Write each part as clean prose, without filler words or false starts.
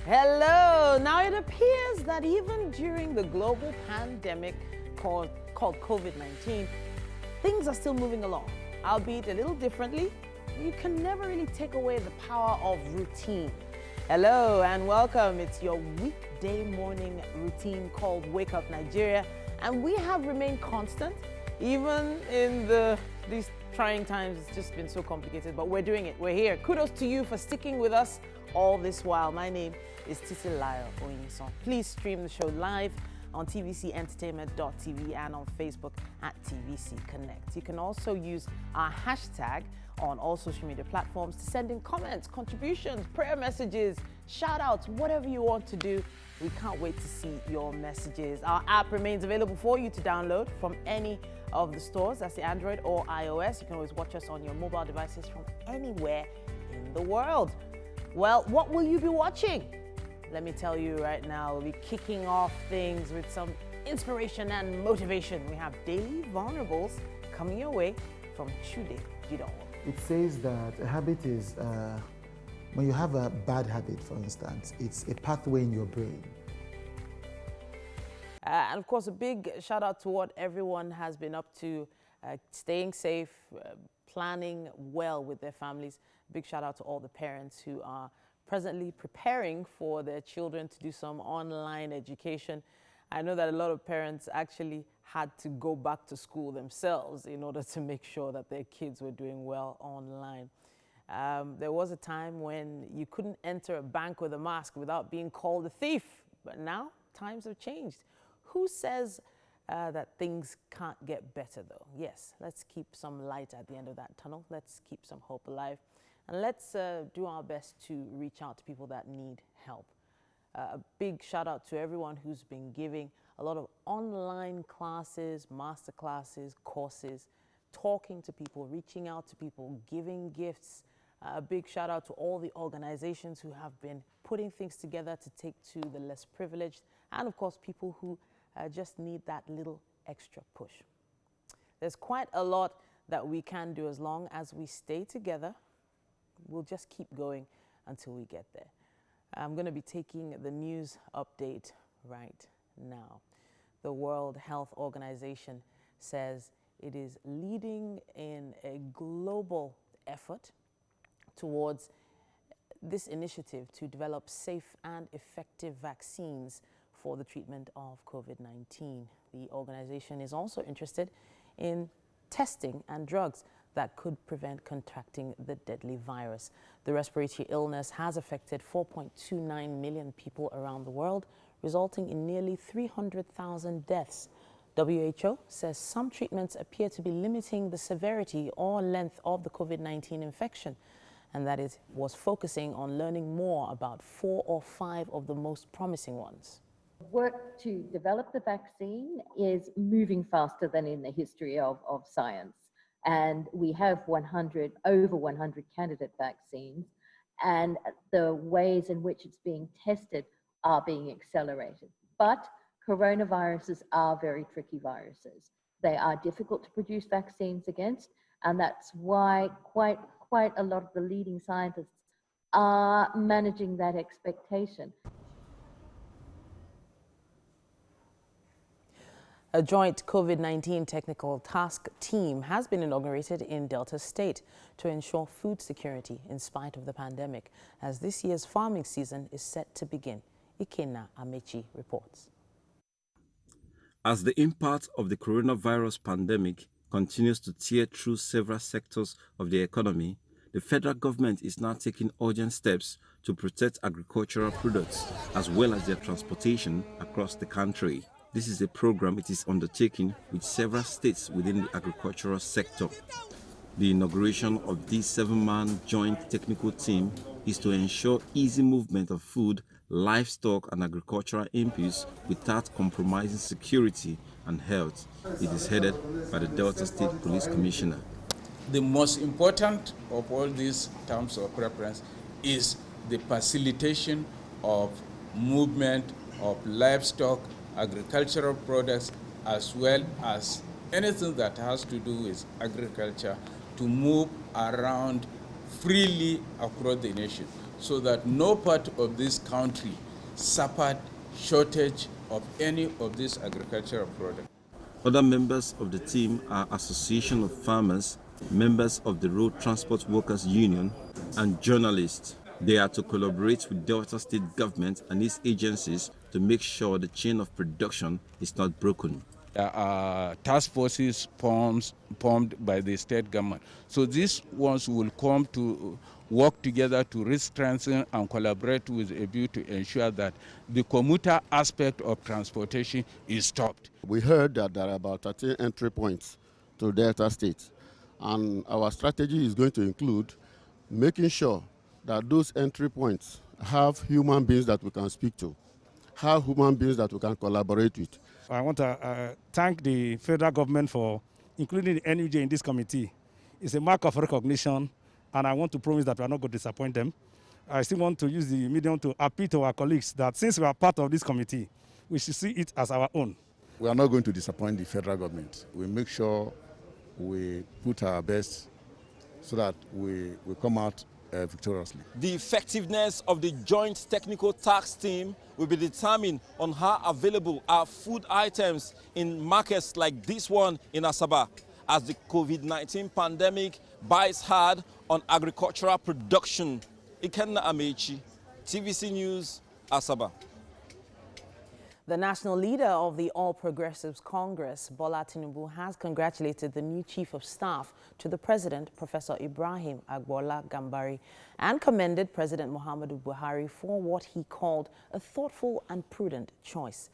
Hello. Now it appears that even during the global pandemic called COVID-19, things are still moving along, albeit a little differently. You can never really take away the power of routine. Hello and welcome. It's your weekday morning routine called Wake Up Nigeria, and we have remained constant even in these trying times. It's just been so complicated, but we're doing it. We're here. Kudos to you for sticking with us all this while. My name is Titilayo Oyinson. Please stream the show live on tvcentertainment.tv and on Facebook at TVC Connect. You can also use our hashtag on all social media platforms to send in comments, contributions, prayer messages, shout outs, whatever you want to do. We can't wait to see your messages. Our app remains available for you to download from any of the stores. That's the Android or iOS. You can always watch us on your mobile devices from anywhere in the world. Well, what will you be watching? Let me tell you right now, we'll be kicking off things with some inspiration and motivation. We have Daily Vulnerables coming your way from Chude Gidawo. It says that a habit is, when you have a bad habit, for instance, it's a pathway in your brain. And of course, a big shout out to what everyone has been up to, staying safe, planning well with their families. Big shout out to all the parents who are presently preparing for their children to do some online education. I know that a lot of parents actually had to go back to school themselves in order to make sure that their kids were doing well online. There was a time when you couldn't enter a bank with a mask without being called a thief, but now times have changed. Who says that things can't get better though? Yes, let's keep some light at the end of that tunnel. Let's keep some hope alive. And let's do our best to reach out to people that need help. A big shout out to everyone who's been giving a lot of online classes, master classes, courses, talking to people, reaching out to people, giving gifts. A big shout out to all the organizations who have been putting things together to take to the less privileged, and of course people who just need that little extra push. There's quite a lot that we can do as long as we stay together. We'll just keep going until we get there. I'm going to be taking the news update right now. The World Health Organization says it is leading in a global effort towards this initiative to develop safe and effective vaccines for the treatment of COVID-19. The organization is also interested in testing and drugs that could prevent contracting the deadly virus. The respiratory illness has affected 4.29 million people around the world, resulting in nearly 300,000 deaths. WHO says some treatments appear to be limiting the severity or length of the COVID-19 infection, and that it was focusing on learning more about 4 or 5 of the most promising ones. Work to develop the vaccine is moving faster than in the history of science. And we have over 100 candidate vaccines, and the ways in which it's being tested are being accelerated. But coronaviruses are very tricky viruses. They are difficult to produce vaccines against, and that's why quite a lot of the leading scientists are managing that expectation. A joint COVID-19 technical task team has been inaugurated in Delta State to ensure food security in spite of the pandemic, as this year's farming season is set to begin. Ikenna Amechi reports. As the impact of the coronavirus pandemic continues to tear through several sectors of the economy, the federal government is now taking urgent steps to protect agricultural products as well as their transportation across the country. This is a program it is undertaking with several states within the agricultural sector. The inauguration of this 7-man joint technical team is to ensure easy movement of food, livestock and agricultural inputs without compromising security and health. It is headed by the Delta State Police Commissioner. The most important of all these terms of reference is the facilitation of movement of livestock, agricultural products, as well as anything that has to do with agriculture to move around freely across the nation so that no part of this country suffered shortage of any of these agricultural products. Other members of the team are Association of Farmers, members of the Road Transport Workers Union, and journalists. They are to collaborate with Delta State government and its agencies to make sure the chain of production is not broken. There are task forces formed by the state government. So these ones will come to work together to re-strengthen and collaborate with a view to ensure that the commuter aspect of transportation is stopped. We heard that there are about 13 entry points to Delta State, and our strategy is going to include making sure that those entry points have human beings that we can speak to, have human beings that we can collaborate with. I want to thank the federal government for including the NUJ in this committee. It's a mark of recognition, and I want to promise that we are not going to disappoint them. I still want to use the medium to appeal to our colleagues that since we are part of this committee, we should see it as our own. We are not going to disappoint the federal government. We make sure we put our best so that we come out victoriously. The effectiveness of the Joint Technical Task Team will be determined on how available are food items in markets like this one in Asaba, as the COVID-19 pandemic bites hard on agricultural production. Ikenna Amechi, TVC News, Asaba. The national leader of the All Progressives Congress, Bola Tinubu, has congratulated the new Chief of Staff to the President, Professor Ibrahim Agbola Gambari, and commended President Muhammadu Buhari for what he called a thoughtful and prudent choice.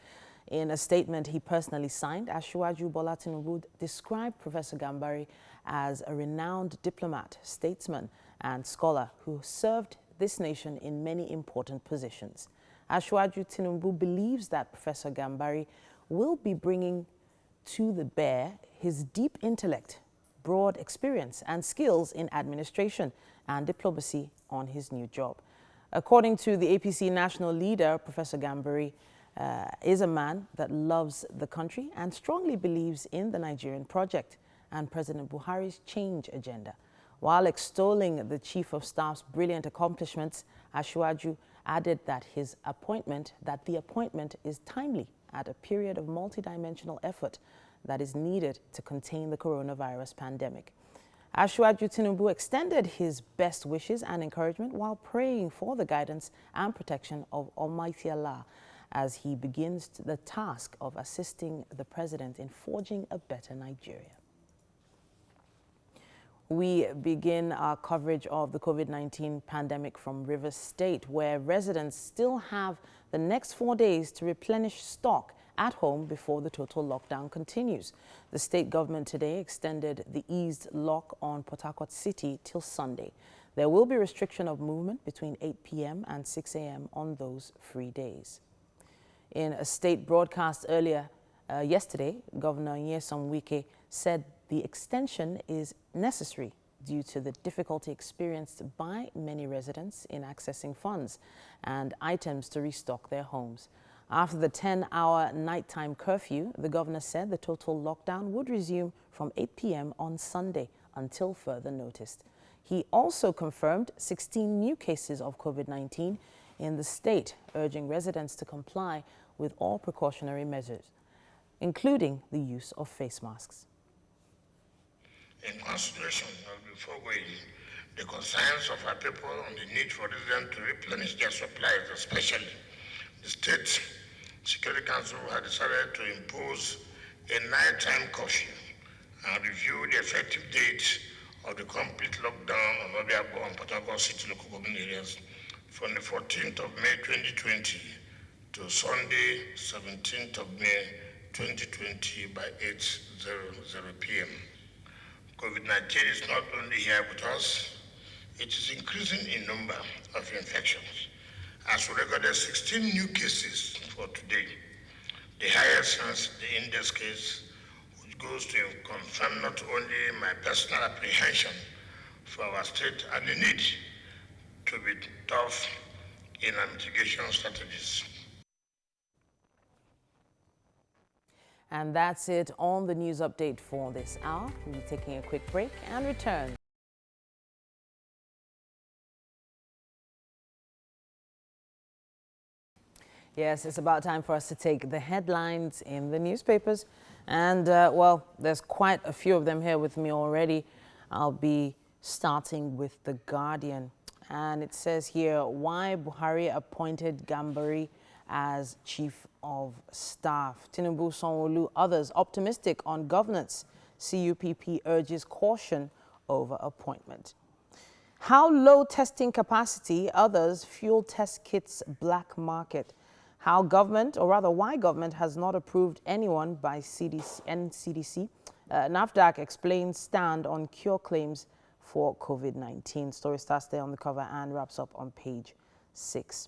In a statement he personally signed, Asiwaju Bola Tinubu described Professor Gambari as a renowned diplomat, statesman, and scholar who served this nation in many important positions. Asiwaju Tinubu believes that Professor Gambari will be bringing to the bear his deep intellect, broad experience, and skills in administration and diplomacy on his new job. According to the APC national leader, Professor Gambari is a man that loves the country and strongly believes in the Nigerian project and President Buhari's change agenda. While extolling the Chief of Staff's brilliant accomplishments, Asiwaju added that the appointment is timely at a period of multidimensional effort that is needed to contain the coronavirus pandemic. Asiwaju Tinubu extended his best wishes and encouragement while praying for the guidance and protection of Almighty Allah as he begins the task of assisting the president in forging a better Nigeria. We begin our coverage of the COVID-19 pandemic from Rivers State, where residents still have the next 4 days to replenish stock at home before the total lockdown continues. The state government today extended the eased lock on Port Harcourt City till Sunday. There will be restriction of movement between 8 p.m. and 6 a.m. on those free days. In a state broadcast earlier yesterday, Governor Nyesom Wike said the extension is necessary due to the difficulty experienced by many residents in accessing funds and items to restock their homes. After the 10-hour nighttime curfew, the governor said the total lockdown would resume from 8 p.m. on Sunday until further notice. He also confirmed 16 new cases of COVID-19 in the state, urging residents to comply with all precautionary measures, including the use of face masks. In consideration of the foregoing, the concerns of our people on the need for residents to replenish their supplies, especially the State Security Council had decided to impose a nighttime curfew and review the effective date of the complete lockdown on Obiabo and Port Harcourt City local government areas from the 14th of May 2020 to Sunday, 17th of May 2020 by 8:00 p.m. COVID-19 is not only here with us, it is increasing in number of infections. As we recorded 16 new cases for today, the highest since the index case, which goes to confirm not only my personal apprehension for our state and the need to be tough in our mitigation strategies. And that's it on the news update for this hour. We'll be taking a quick break and return. Yes, it's about time for us to take the headlines in the newspapers. And, well, there's quite a few of them here with me already. I'll be starting with The Guardian. And it says here, why Buhari appointed Gambari as Chief of Staff. Tinubu, Sanwo-Olu, others optimistic on governance. CUPP urges caution over appointment. How low testing capacity, others fuel test kits black market. How government, or rather why government has not approved anyone by NCDC. NAFDAC explains stand on cure claims for COVID-19. Story starts there on the cover and wraps up on page 6.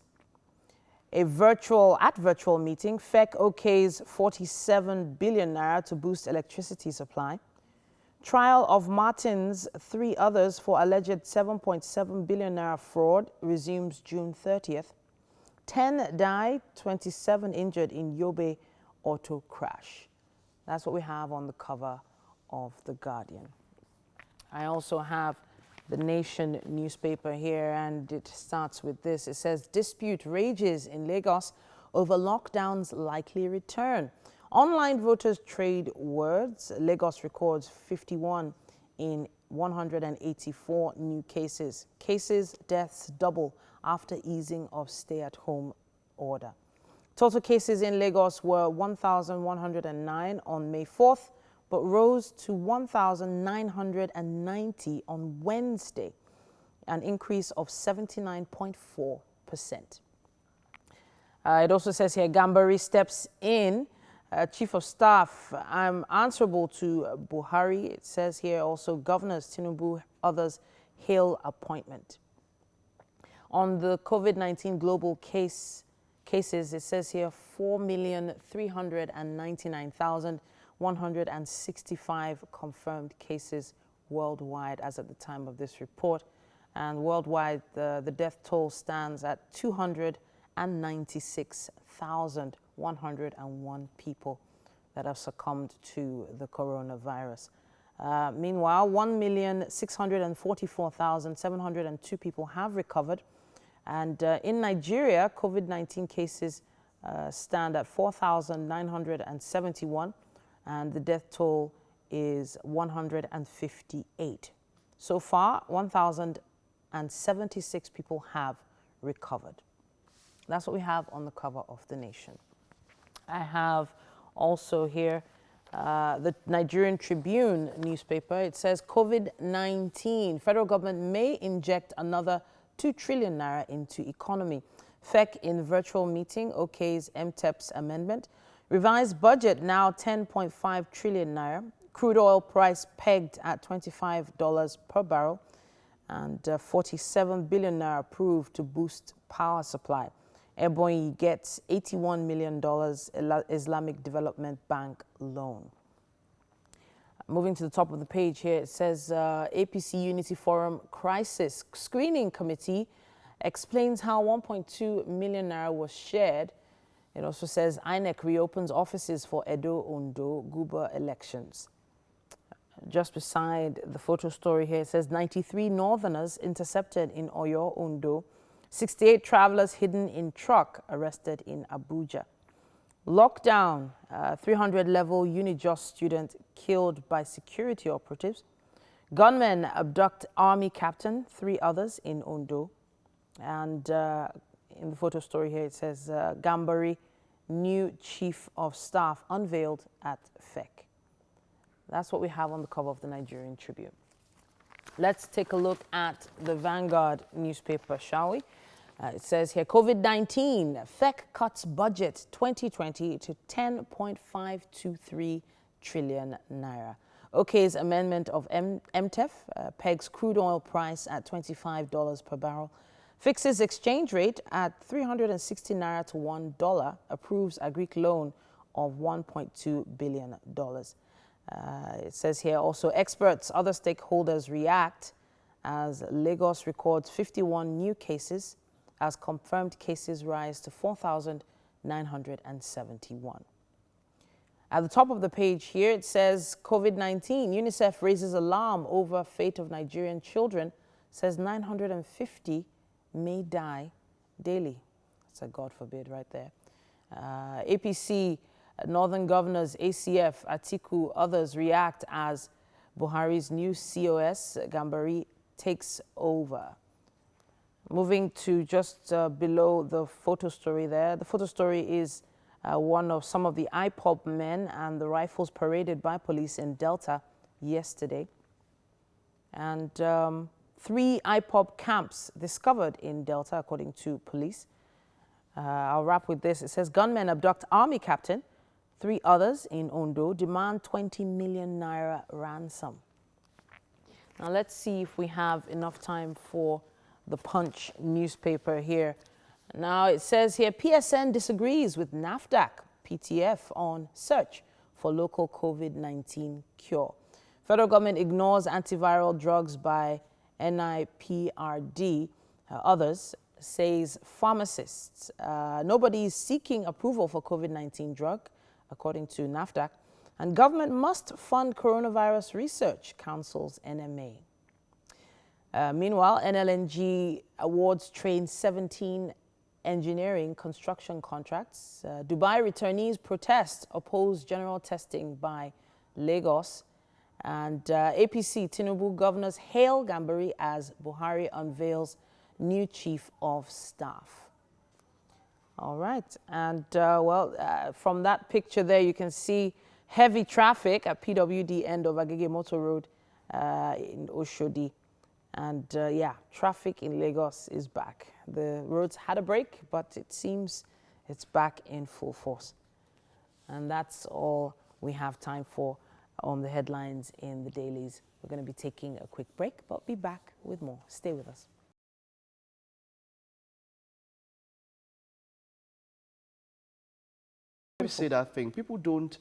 At virtual meeting, FEC okays 47 billion naira to boost electricity supply. Trial of Martin's 3 others for alleged 7.7 billion naira fraud resumes June 30th. 10 died, 27 injured in Yobe auto crash. That's what we have on the cover of The Guardian. I also have the Nation newspaper here, and it starts with this. It says, dispute rages in Lagos over lockdown's likely return. Online voters trade words. Lagos records 51 in 184 new cases. Cases, deaths double after easing of stay-at-home order. Total cases in Lagos were 1,109 on May 4th, but rose to 1,990 on Wednesday, an increase of 79.4%. It also says here, Gambari steps in. Chief of Staff, I'm answerable to Buhari. It says here also, governors, Tinubu, others hail appointment. On the COVID-19 global cases, it says here 4,399,165 confirmed cases worldwide as at the time of this report. And worldwide, the death toll stands at 296,101 people that have succumbed to the coronavirus. Meanwhile, 1,644,702 people have recovered. And in Nigeria, COVID-19 cases stand at 4,971, and the death toll is 158. So far, 1,076 people have recovered. That's what we have on the cover of The Nation. I have also here the Nigerian Tribune newspaper. It says COVID-19, federal government may inject another 2 trillion naira into economy. FEC in virtual meeting okays MTEP's amendment. Revised budget now 10.5 trillion naira. Crude oil price pegged at $25 per barrel. And 47 billion naira approved to boost power supply. Ebonyi gets $81 million Islamic Development Bank loan. Moving to the top of the page here, it says APC Unity Forum Crisis Screening Committee explains how 1.2 million naira was shared. It also says INEC reopens offices for Edo-Ondo Guber elections. Just beside the photo story here, it says 93 northerners intercepted in Oyo-Ondo. 68 travelers hidden in truck arrested in Abuja. Lockdown, 300-level UNIJOS student killed by security operatives. Gunmen abduct army captain, 3 others in Ondo. And in the photo story here, it says Gambari, new chief of staff, unveiled at FEC. That's what we have on the cover of the Nigerian Tribune. Let's take a look at the Vanguard newspaper, shall we? It says here, COVID-19, FEC cuts budget 2020 to 10.523 trillion naira. OK's amendment of MTEF pegs crude oil price at $25 per barrel, fixes exchange rate at 360 naira to $1, approves a Greek loan of $1.2 billion. It says here also, experts, other stakeholders react as Lagos records 51 new cases, as confirmed cases rise to 4,971. At the top of the page here, it says COVID-19, UNICEF raises alarm over fate of Nigerian children, says 950 may die daily. That's a God forbid right there. APC, Northern Governors, ACF, Atiku, others react as Buhari's new COS, Gambari, takes over. Moving to just below the photo story there. The photo story is one of some of the IPOB men and the rifles paraded by police in Delta yesterday. And 3 IPOB camps discovered in Delta, according to police. I'll wrap with this. It says, gunmen abduct army captain. 3 others in Ondo demand 20 million naira ransom. Now let's see if we have enough time for the Punch newspaper here. Now it says here, PSN disagrees with NAFDAC, PTF on search for local COVID-19 cure. Federal government ignores antiviral drugs by NIPRD. Others says pharmacists. Nobody is seeking approval for COVID-19 drug, according to NAFDAC. And government must fund coronavirus research, counsels NMA. Meanwhile, NLNG awards train 17 engineering construction contracts. Dubai returnees protest, oppose general testing by Lagos. And APC, Tinubu governors hail Gambari as Buhari unveils new chief of staff. All right. And from that picture there, you can see heavy traffic at PWD end of Agege Motor Road in Oshodi. And yeah, traffic in Lagos is back. The roads had a break, but it seems it's back in full force. And that's all we have time for on the headlines in the dailies. We're going to be taking a quick break, but be back with more. Stay with us. I say that thing. People don't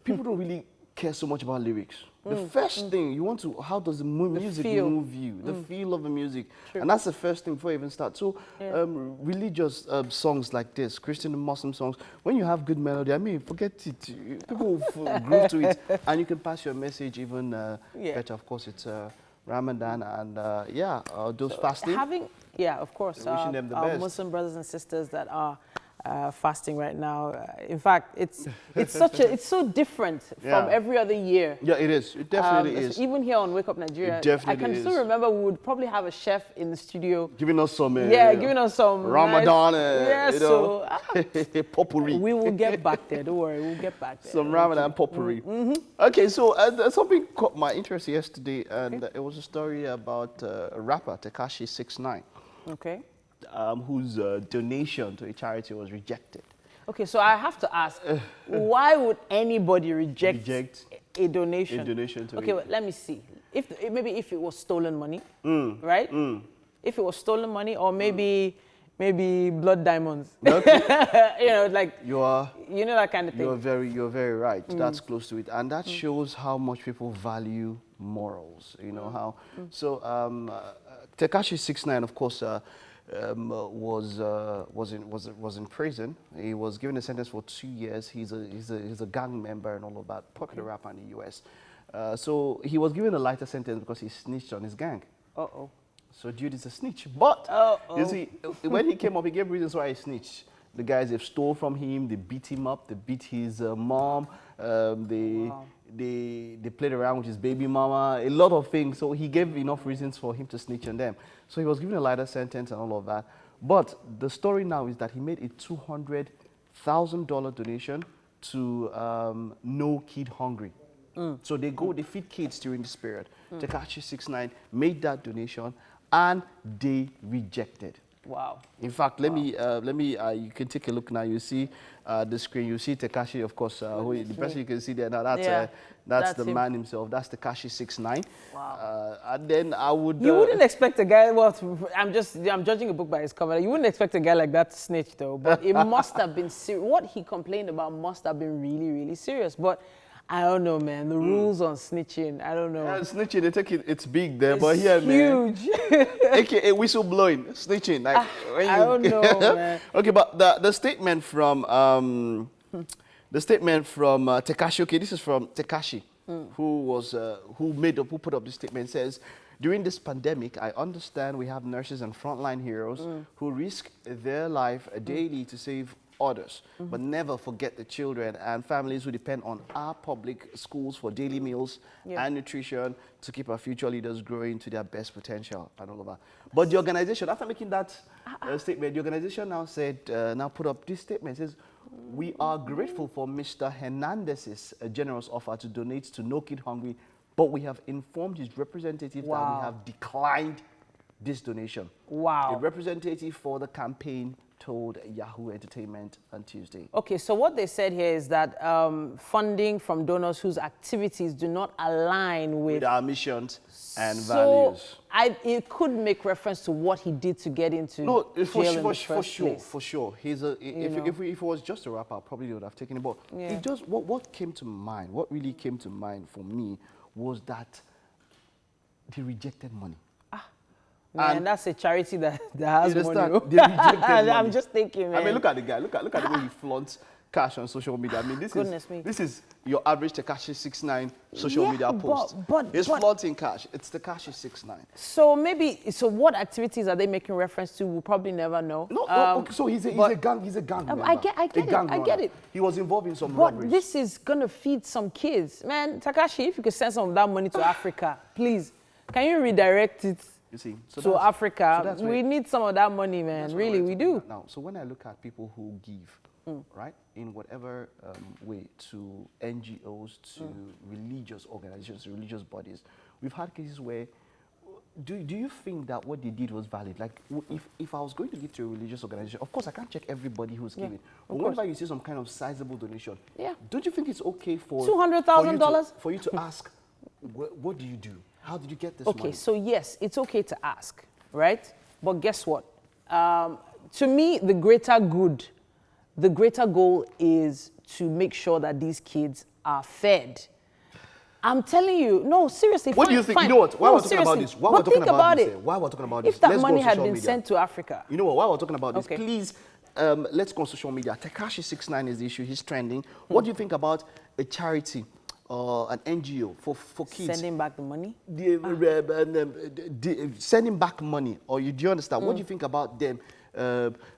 really care so much about lyrics. The first thing you want to, how does the music move you? The feel of the music. True. And that's the first thing before you even start. So religious songs like this, Christian and Muslim songs, when you have good melody, I mean, forget it. People will groove to it, and you can pass your message even better. Of course, it's Ramadan, and those fasting. Of course, wishing them the our best. Muslim brothers and sisters that are fasting right now. In fact, it's so different from every other year. Yeah, it is. It definitely is. Even here on Wake Up Nigeria, it definitely I can still remember we would probably have a chef in the studio giving us some giving us some Ramadan nice, potpourri. We will get back there. Don't worry, we'll get back there. Some Ramadan potpourri. Okay, so something caught my interest yesterday, and it was a story about a rapper, Tekashi 6ix9ine. Okay. Whose donation to a charity was rejected. Okay, so I have to ask, why would anybody reject a donation? A donation to well, let me see. Maybe if it was stolen money, right? If it was stolen money, or maybe blood diamonds. Okay. Like you know that kind of thing. You're very right. That's close to it, and that shows how much people value morals. You know how. So Tekashi 6ix9ine, of course. Was in prison. He was given a sentence for 2 years. He's a gang member and all of that, popular rapper in the US. So he was given a lighter sentence because he snitched on his gang. So dude is a snitch. But you see, when he came up, he gave reasons why he snitched. The guys, they've stole from him, they beat him up, they beat his mom, they played around with his baby mama, a lot of things. So he gave enough reasons for him to snitch on them. So he was given a lighter sentence and all of that. But the story now is that he made a $200,000 donation to No Kid Hungry. So they feed kids during this period. Tekashi 6ix9ine made that donation and they rejected. Wow. In fact, let me, you can take a look now. You see the screen. You see Tekashi, of course, the person you can see there now, that's the man himself. That's Tekashi 6ix9ine. Wow. And then I would... You wouldn't expect a guy, I'm judging a book by his cover. You wouldn't expect a guy like that to snitch, though. But it must have been serious. What he complained about must have been really, really serious. But I don't know, man. The rules on snitching, I don't know. Snitching, they take it's big there, but here, huge. Man. AKA whistleblowing, snitching. Like, I don't know, man. Okay, but the statement from Tekashi. Okay, this is from Tekashi, who put up this statement. Says, during this pandemic, I understand we have nurses and frontline heroes who risk their life daily to save others, but never forget the children and families who depend on our public schools for daily meals and nutrition to keep our future leaders growing to their best potential and all of that. But the organization, after making that statement, the organization now said, now put up this statement, says, we are grateful for Mr. Hernandez's generous offer to donate to No Kid Hungry, but we have informed his representative that we have declined this donation. Wow. A representative for the campaign told Yahoo Entertainment on Tuesday. Okay, so what they said here is that funding from donors whose activities do not align with our missions and values. It could make reference to what he did to get into jail in the first place. For sure. If it was just a rapper, I probably would have taken it. But it just, what came to mind, what really came to mind for me was that they rejected money. Man, and that's a charity that has money. They rejected money. I'm just thinking, man. I mean, look at the guy. Look at the way he flaunts cash on social media. I mean, this is your average Tekashi 6ix9ine social media post. He's flaunting cash. It's Tekashi 6ix9ine. So what activities are they making reference to? We'll probably never know. No, okay, so he's a gang member. I get it. He was involved in some robberies. But this is gonna feed some kids, man. Tekashi, if you could send some of that money to Africa, please, can you redirect it? You see, to Africa? We need some of that money, man. Really, we do. Now, so when I look at people who give, right, in whatever way to NGOs, to religious organizations, religious bodies, we've had cases where, do you think that what they did was valid? Like, if I was going to give to a religious organization, of course, I can't check everybody who's giving. But whenever you see some kind of sizable donation, don't you think it's okay for $200,000 for you to ask, what do you do? How did you get this money? Okay, so yes, it's okay to ask, right? But guess what? To me, the greater goal is to make sure that these kids are fed. I'm telling you, no, seriously. What do you think? Fine. You know what? Why we're talking about this? Why we're talking about this? If that money had been sent to Africa. You know what? Why we're talking about this? Please, let's go on social media. Tekashi 6ix9ine is the issue. He's trending. What do you think about a charity? An NGO for kids. Sending back the money? Sending back money. Or do you understand? What do you think about them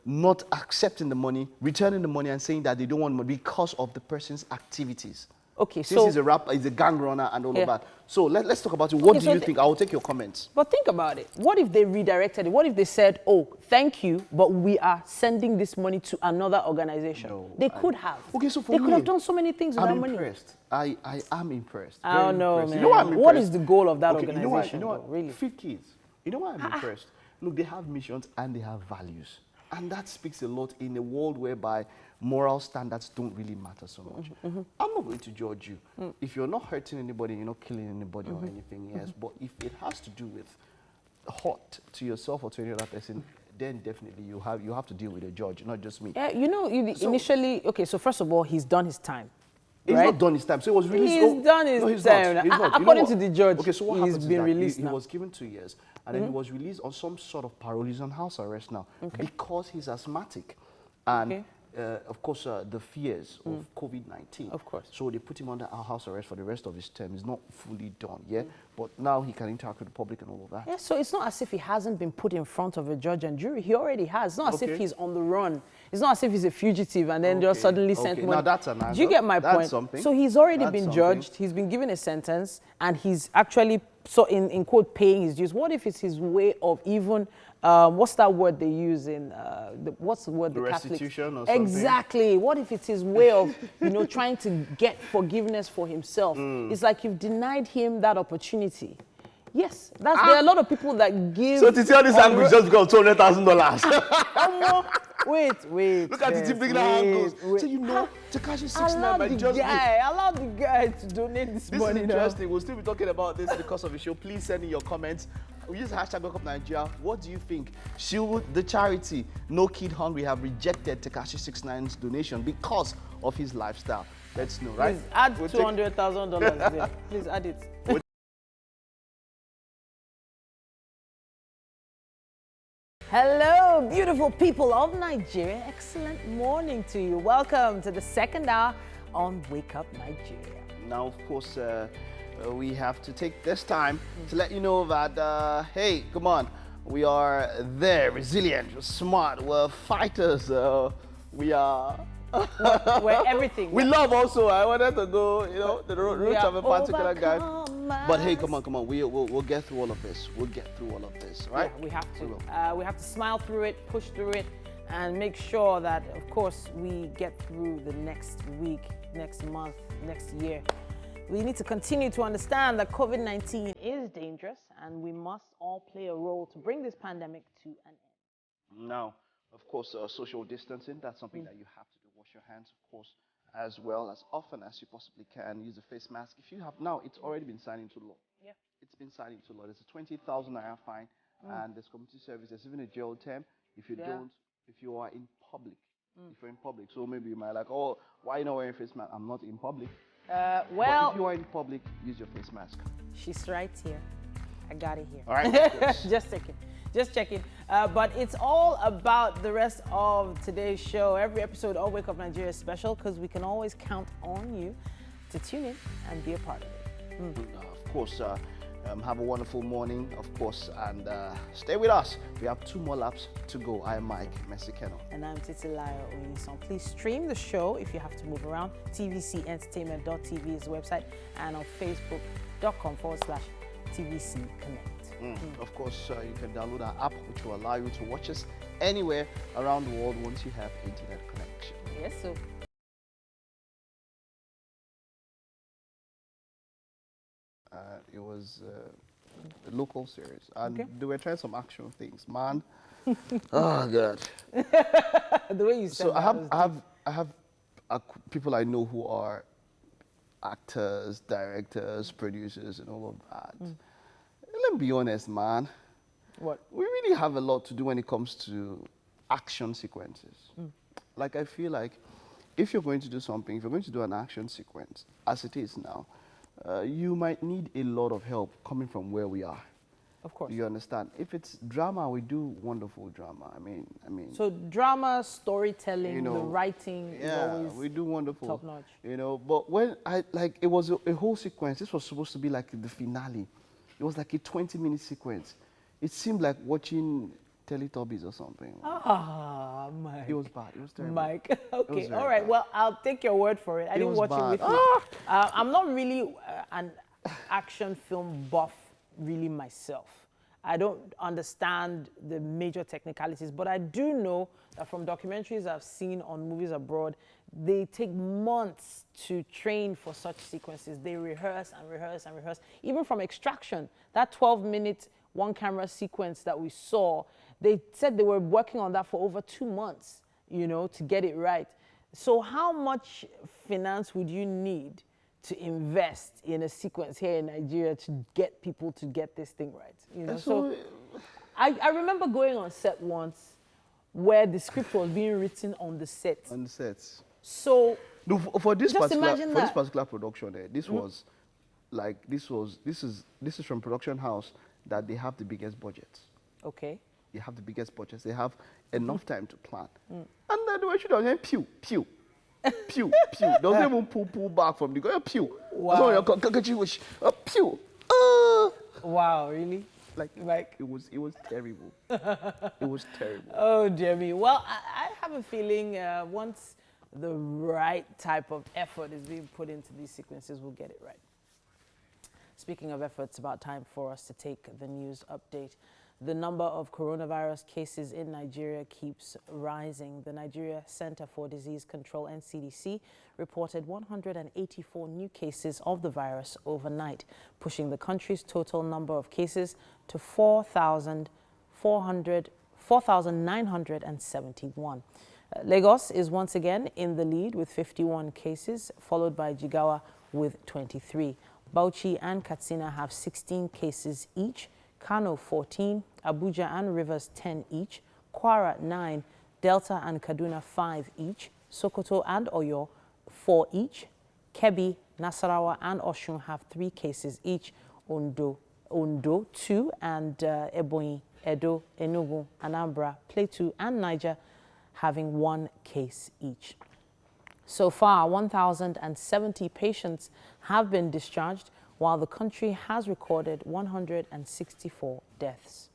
not accepting the money, returning the money and saying that they don't want money because of the person's activities? Okay, so he's a rapper, he's a gang runner and all of that. So let's talk about it. What do you think? I will take your comments. But think about it. What if they redirected it? What if they said, oh, thank you, but we are sending this money to another organization? No, they could have. Okay, so for they me, could have done so many things with that money. I am impressed. I don't know, man. You know why I'm impressed? What is the goal of that organization? You know what? Really? Feed kids. You know why I'm impressed? Look, they have missions and they have values. And that speaks a lot in a world whereby moral standards don't really matter so much. I'm not going to judge you. If you're not hurting anybody, you're not killing anybody or anything, yes. But if it has to do with hurt to yourself or to any other person, then definitely you have to deal with a judge, not just me. Yeah, you know, initially, okay, so first of all, he's done his time. He's not done his time. So it was released. He's done his time. According to the judge, okay, so what he's been released now. He was given 2 years, and then he was released on some sort of parole. He's on house arrest now because he's asthmatic. And of course, the fears of COVID-19. Of course. So they put him under our house arrest for the rest of his term. He's not fully done, but now he can interact with the public and all of that. Yeah, so it's not as if he hasn't been put in front of a judge and jury. He already has. It's not as if he's on the run. It's not as if he's a fugitive and then just suddenly sent money. Now that's an answer. Do you get my point? Something. So he's already been judged. He's been given a sentence, and he's actually, so in quote, paying his dues. What if it's his way of even, what's that word they use in, what's the word? The restitution or something? Exactly. What if it's his way of, trying to get forgiveness for himself? It's like you've denied him that opportunity. Yes, there are a lot of people that give. So to tell this angle just because $200,000. Wait. Look at the big angles. So Tekashi 6ix9ine might just allow the guy to donate this money. This is interesting. We'll still be talking about this in the course of the show. Please send in your comments. We use #WakeUpNigeria. What do you think? Should the charity No Kid Hungry have rejected Tekashi 6ix9ine's donation because of his lifestyle? Let's know, right? Please add $200,000 there. Please add it. Hello, beautiful people of Nigeria. Excellent morning to you. Welcome to the second hour on Wake Up Nigeria. Now, of course, we have to take this time to let you know that, hey, come on, we are there, resilient, we're smart, we're fighters, We are. We're everything. We love also. I wanted to go, you know, the roots of a particular guy. overcomers. But hey, come on. We'll get through all of this. We'll get through all of this, right? Yeah, we have We to. will. We have to smile through it, push through it, and make sure that, of course, we get through the next week, next month, next year. We need to continue to understand that COVID-19 is dangerous, and we must all play a role to bring this pandemic to an end. Now, of course, social distancing, that's something that you have to do. Wash your hands, of course, as well as often as you possibly can. Use a face mask. If you have now, it's already been signed into law. Yeah. It's been signed into law. There's a 20,000 naira fine, and there's community service. There's even a jail term if you if you are in public. If you're in public, so maybe you might like, oh, why you not wearing a face mask? I'm not in public. But if you are in public, use your face mask. She's right here. I got it here. All right. Just checking. But it's all about the rest of today's show. Every episode of Wake Up Nigeria is special because we can always count on you to tune in and be a part of it. Of course, have a wonderful morning, of course, and stay with us. We have 2 more laps to go. I'm Mike Mesikeno. And I'm Titilayo Oyison. Please stream the show if you have to move around. tvcentertainment.tv is the website, and on facebook.com/TVC Connect. Of course, you can download our app, which will allow you to watch us anywhere around the world once you have internet connection. Yes, so. It was a local series, and they were trying some action things, man. Oh God! The way you said So that I have people I know who are actors, directors, producers, and all of that. Let me be honest, man. What? We really have a lot to do when it comes to action sequences. Like, I feel like if you're going to do something, if you're going to do an action sequence, as it is now, you might need a lot of help coming from where we are. Of course. You understand? If it's drama, we do wonderful drama. I mean. So drama, storytelling, You know, the writing is always we do wonderful. top notch. You know, but when it was a whole sequence. This was supposed to be like the finale. It was like a 20-minute sequence. It seemed like watching Teletubbies or something. Ah, Mike. It was bad. It was terrible. Mike. Okay. very All right. bad. Well, I'll take your word for it. I didn't was watch bad. it with you. I'm not really an action film buff, really myself. I don't understand the major technicalities, but I do know that from documentaries I've seen on movies abroad, they take months to train for such sequences. They rehearse and rehearse and rehearse. Even from Extraction, that 12-minute one-camera sequence that we saw, they said they were working on that for over 2 months, you know, to get it right. So how much finance would you need to invest in a sequence here in Nigeria to get people to get this thing right? You know, so I remember going on set once where the script was being written on the set. On the sets. So No, for this just particular imagine that. production, this was like this is from production house that they have the biggest budgets. Okay. They have the biggest budgets. They have enough time to plan. And then they were shooting on pew. Doesn't even pull back from the go pew. Wow. So pew. Wow, really? Like it was terrible. It was terrible. Oh, dear me. Well, I have a feeling once the right type of effort is being put into these sequences, we'll get it right. Speaking of effort, it's about time for us to take the news update. The number of coronavirus cases in Nigeria keeps rising. The Nigeria Center for Disease Control, NCDC, reported 184 new cases of the virus overnight, pushing the country's total number of cases to 4,971. Lagos is once again in the lead with 51 cases, followed by Jigawa with 23. Bauchi and Katsina have 16 cases each, Kano 14, Abuja and Rivers 10 each, Kwara 9, Delta and Kaduna 5 each, Sokoto and Oyo 4 each, Kebbi, Nasarawa and Osun have 3 cases each, Ondo 2, and Ebonyi, Edo, Enugu, Anambra, Plateau and Niger having 1 case each. So far, 1,070 patients have been discharged, while the country has recorded 164 deaths.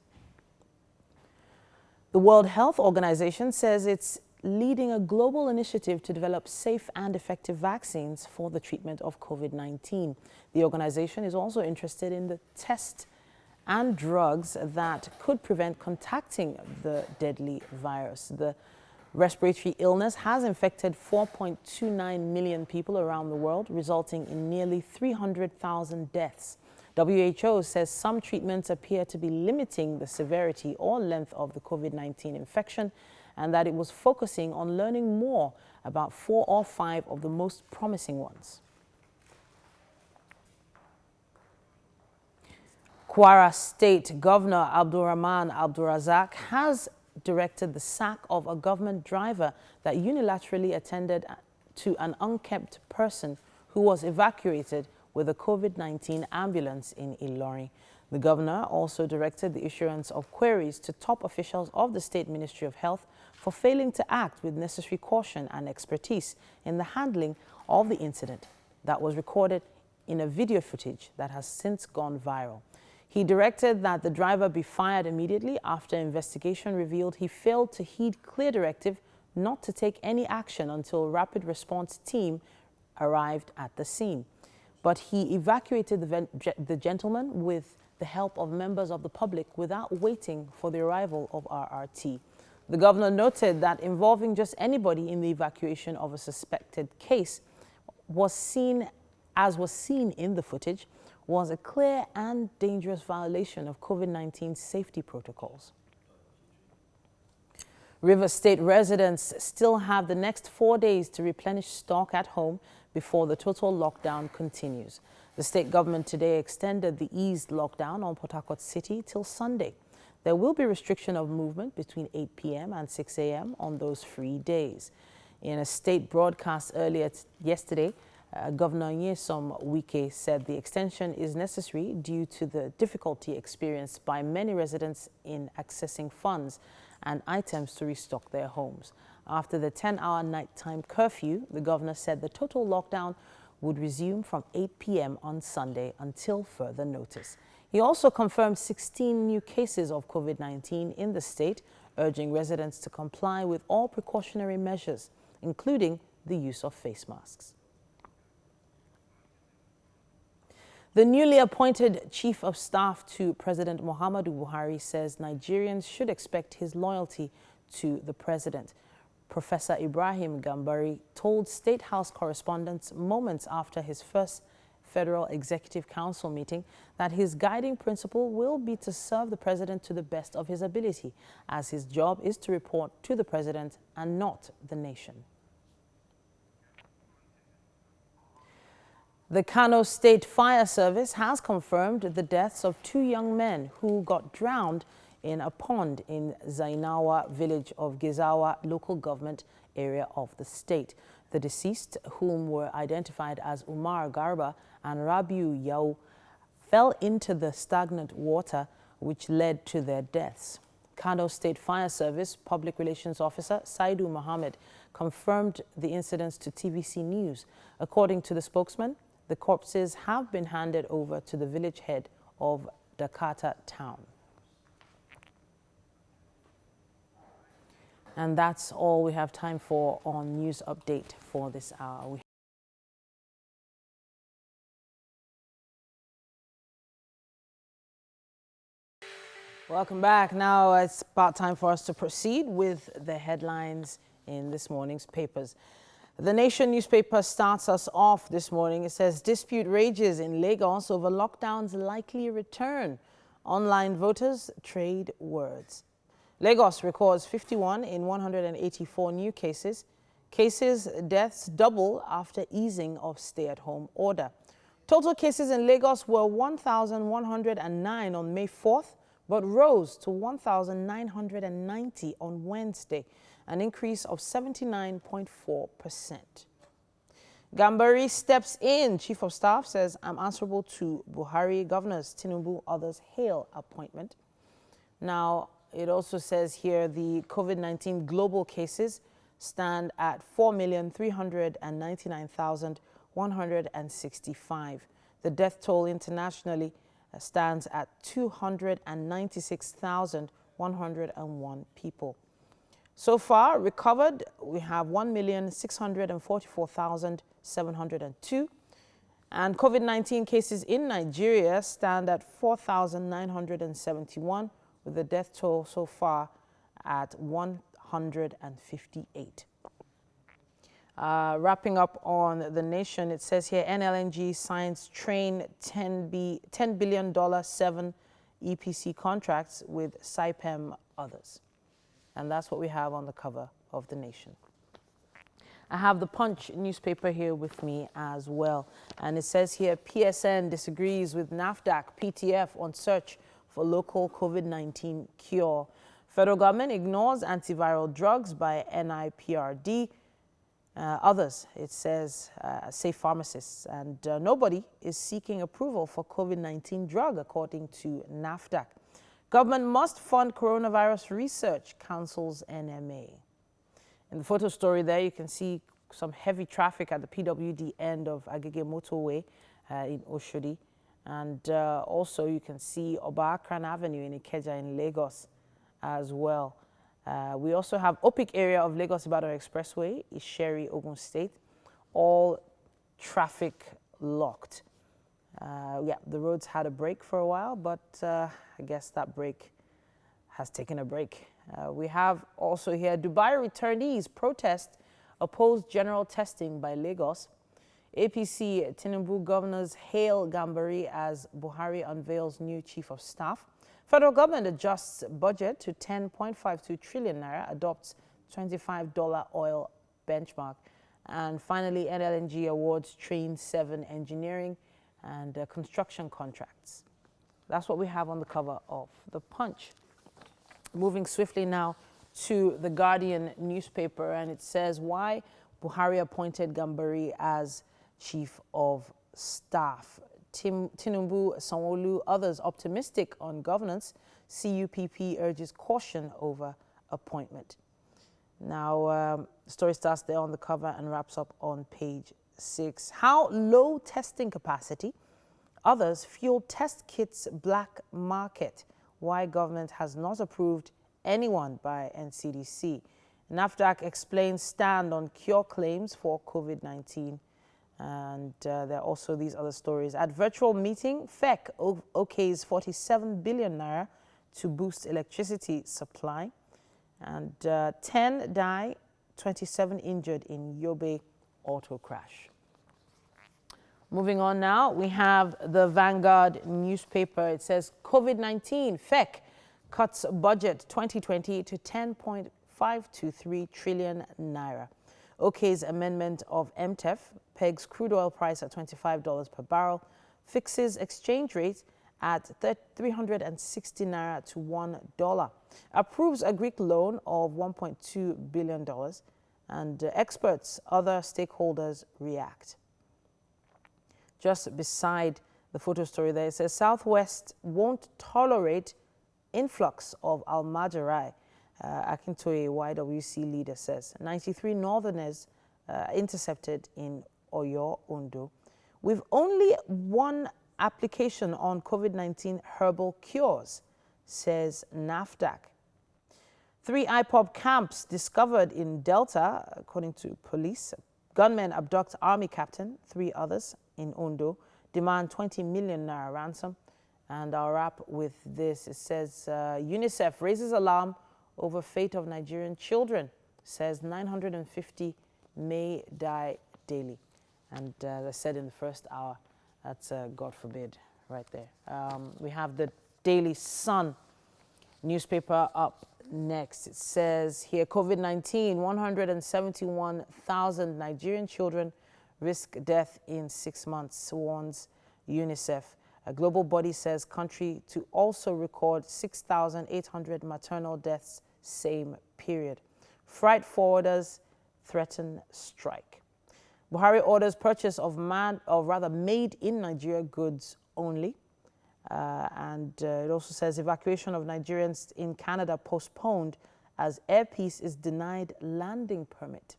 The World Health Organization says it's leading a global initiative to develop safe and effective vaccines for the treatment of COVID-19. The organization is also interested in the test and drugs that could prevent contacting the deadly virus. The respiratory illness has infected 4.29 million people around the world, resulting in nearly 300,000 deaths. WHO says some treatments appear to be limiting the severity or length of the COVID-19 infection, and that it was focusing on learning more about 4 or 5 of the most promising ones. Kwara State Governor Abdulrahman Abdulrazak has directed the sack of a government driver that unilaterally attended to an unkempt person who was evacuated with a COVID-19 ambulance in Ilorin. The governor also directed the issuance of queries to top officials of the State Ministry of Health for failing to act with necessary caution and expertise in the handling of the incident that was recorded in a video footage that has since gone viral. He directed that the driver be fired immediately after investigation revealed he failed to heed clear directive not to take any action until a rapid response team arrived at the scene. But he evacuated the gentleman with the help of members of the public without waiting for the arrival of RRT. The governor noted that involving just anybody in the evacuation of a suspected case was seen in the footage, was a clear and dangerous violation of COVID-19 safety protocols. River State residents still have the next 4 days to replenish stock at home before the total lockdown continues. The state government today extended the eased lockdown on Port Harcourt City till Sunday. There will be restriction of movement between 8 p.m. and 6 a.m. on those free days. In a state broadcast earlier yesterday, Governor Nyesom Wike said the extension is necessary due to the difficulty experienced by many residents in accessing funds and items to restock their homes. After the 10-hour nighttime curfew, the governor said the total lockdown would resume from 8 p.m. on Sunday until further notice. He also confirmed 16 new cases of COVID-19 in the state, urging residents to comply with all precautionary measures, including the use of face masks. The newly appointed Chief of Staff to President Muhammadu Buhari says Nigerians should expect his loyalty to the president. Professor Ibrahim Gambari told State House correspondents moments after his first Federal Executive Council meeting that his guiding principle will be to serve the president to the best of his ability, as his job is to report to the president and not the nation. The Kano State Fire Service has confirmed the deaths of 2 young men who got drowned in a pond in Zainawa village of Gezawa local government area of the state. The deceased, whom were identified as Umar Garba and Rabiu Yau, fell into the stagnant water, which led to their deaths. Kano State Fire Service Public Relations Officer Saidu Mohammed confirmed the incidents to TVC News. According to the spokesman, the corpses have been handed over to the village head of Dakata town. And that's all we have time for on News Update for this hour. Welcome back. Now it's about time for us to proceed with the headlines in this morning's papers. The Nation newspaper starts us off this morning. It says, dispute rages in Lagos over lockdown's likely return. Online voters trade words. Lagos records 51 in 184 new cases. Deaths double after easing of stay-at-home order. Total cases in Lagos were 1,109 on May 4th, but rose to 1,990 on Wednesday, an increase of 79.4%. Gambari steps in. Chief of Staff says, I'm answerable to Buhari. Governors Tinubu, others hail appointment. Now, it also says here the COVID-19 global cases stand at 4,399,165. The death toll internationally stands at 296,101 people. So far, recovered, we have 1,644,702. And COVID-19 cases in Nigeria stand at 4,971, with the death toll so far at 158. Wrapping up on The Nation, it says here, NLNG signs train $10 billion 7 EPC contracts with Saipem others. And that's what we have on the cover of The Nation. I have the Punch newspaper here with me as well. And it says here, PSN disagrees with NAFDAC, PTF on search for local COVID-19 cure. Federal government ignores antiviral drugs by NIPRD. Others, it says, say pharmacists. And nobody is seeking approval for COVID-19 drug, according to NAFDAC. Government must fund coronavirus research, councils NMA. In the photo story there, you can see some heavy traffic at the PWD end of Agege Motorway in Oshodi. And also you can see Oba Akran Avenue in Ikeja in Lagos as well. We also have Opik area of Lagos-Ibadan Expressway, Isheri, Ogun State, all traffic locked. Yeah, the roads had a break for a while, but I guess that break has taken a break. We have also here Dubai returnees protest oppose general testing by Lagos. APC Tinubu governors hail Gambari as Buhari unveils new chief of staff. Federal government adjusts budget to 10.52 trillion naira, adopts $25 oil benchmark. And finally, NLNG awards Train 7 engineering and construction contracts. That's what we have on the cover of The Punch. Moving swiftly now to The Guardian newspaper, and it says why Buhari appointed Gambari as chief of staff. Tinubu, Sanwo-Olu, others optimistic on governance. CUPP urges caution over appointment. Now, the story starts there on the cover and wraps up on page 6. How low testing capacity, others fuel test kits black market. Why government has not approved anyone by NCDC. NAFDAC explains stand on cure claims for COVID-19. And there are also these other stories. At virtual meeting, FEC okays 47 billion naira to boost electricity supply. And 10 die, 27 injured in Yobe auto crash. Moving on now, we have the Vanguard newspaper. It says COVID-19, FEC cuts budget 2020 to 10.523 trillion naira. OK's amendment of MTEF pegs crude oil price at $25 per barrel, fixes exchange rate at 360 naira to $1, approves a Greek loan of $1.2 billion, and experts, other stakeholders react. Just beside the photo story there, it says Southwest won't tolerate influx of Almajirai. Akintoye, YWC leader, says 93 northerners intercepted in Oyo, Ondo. With only one application on COVID-19 herbal cures, says NAFDAC. 3 IPOB camps discovered in Delta, according to police. Gunmen abduct army captain, 3 others in Ondo, demand 20 million naira ransom. And I'll wrap with this. It says UNICEF raises alarm over fate of Nigerian children, says 950 may die daily. And as I said in the first hour, that's God forbid right there. We have the Daily Sun newspaper up next. It says here, COVID-19, 171,000 Nigerian children risk death in 6 months, warns UNICEF. A global body says country to also record 6,800 maternal deaths same period. Freight forwarders threaten strike. Buhari orders purchase of made in Nigeria goods only. It also says evacuation of Nigerians in Canada postponed as Air Peace is denied landing permit.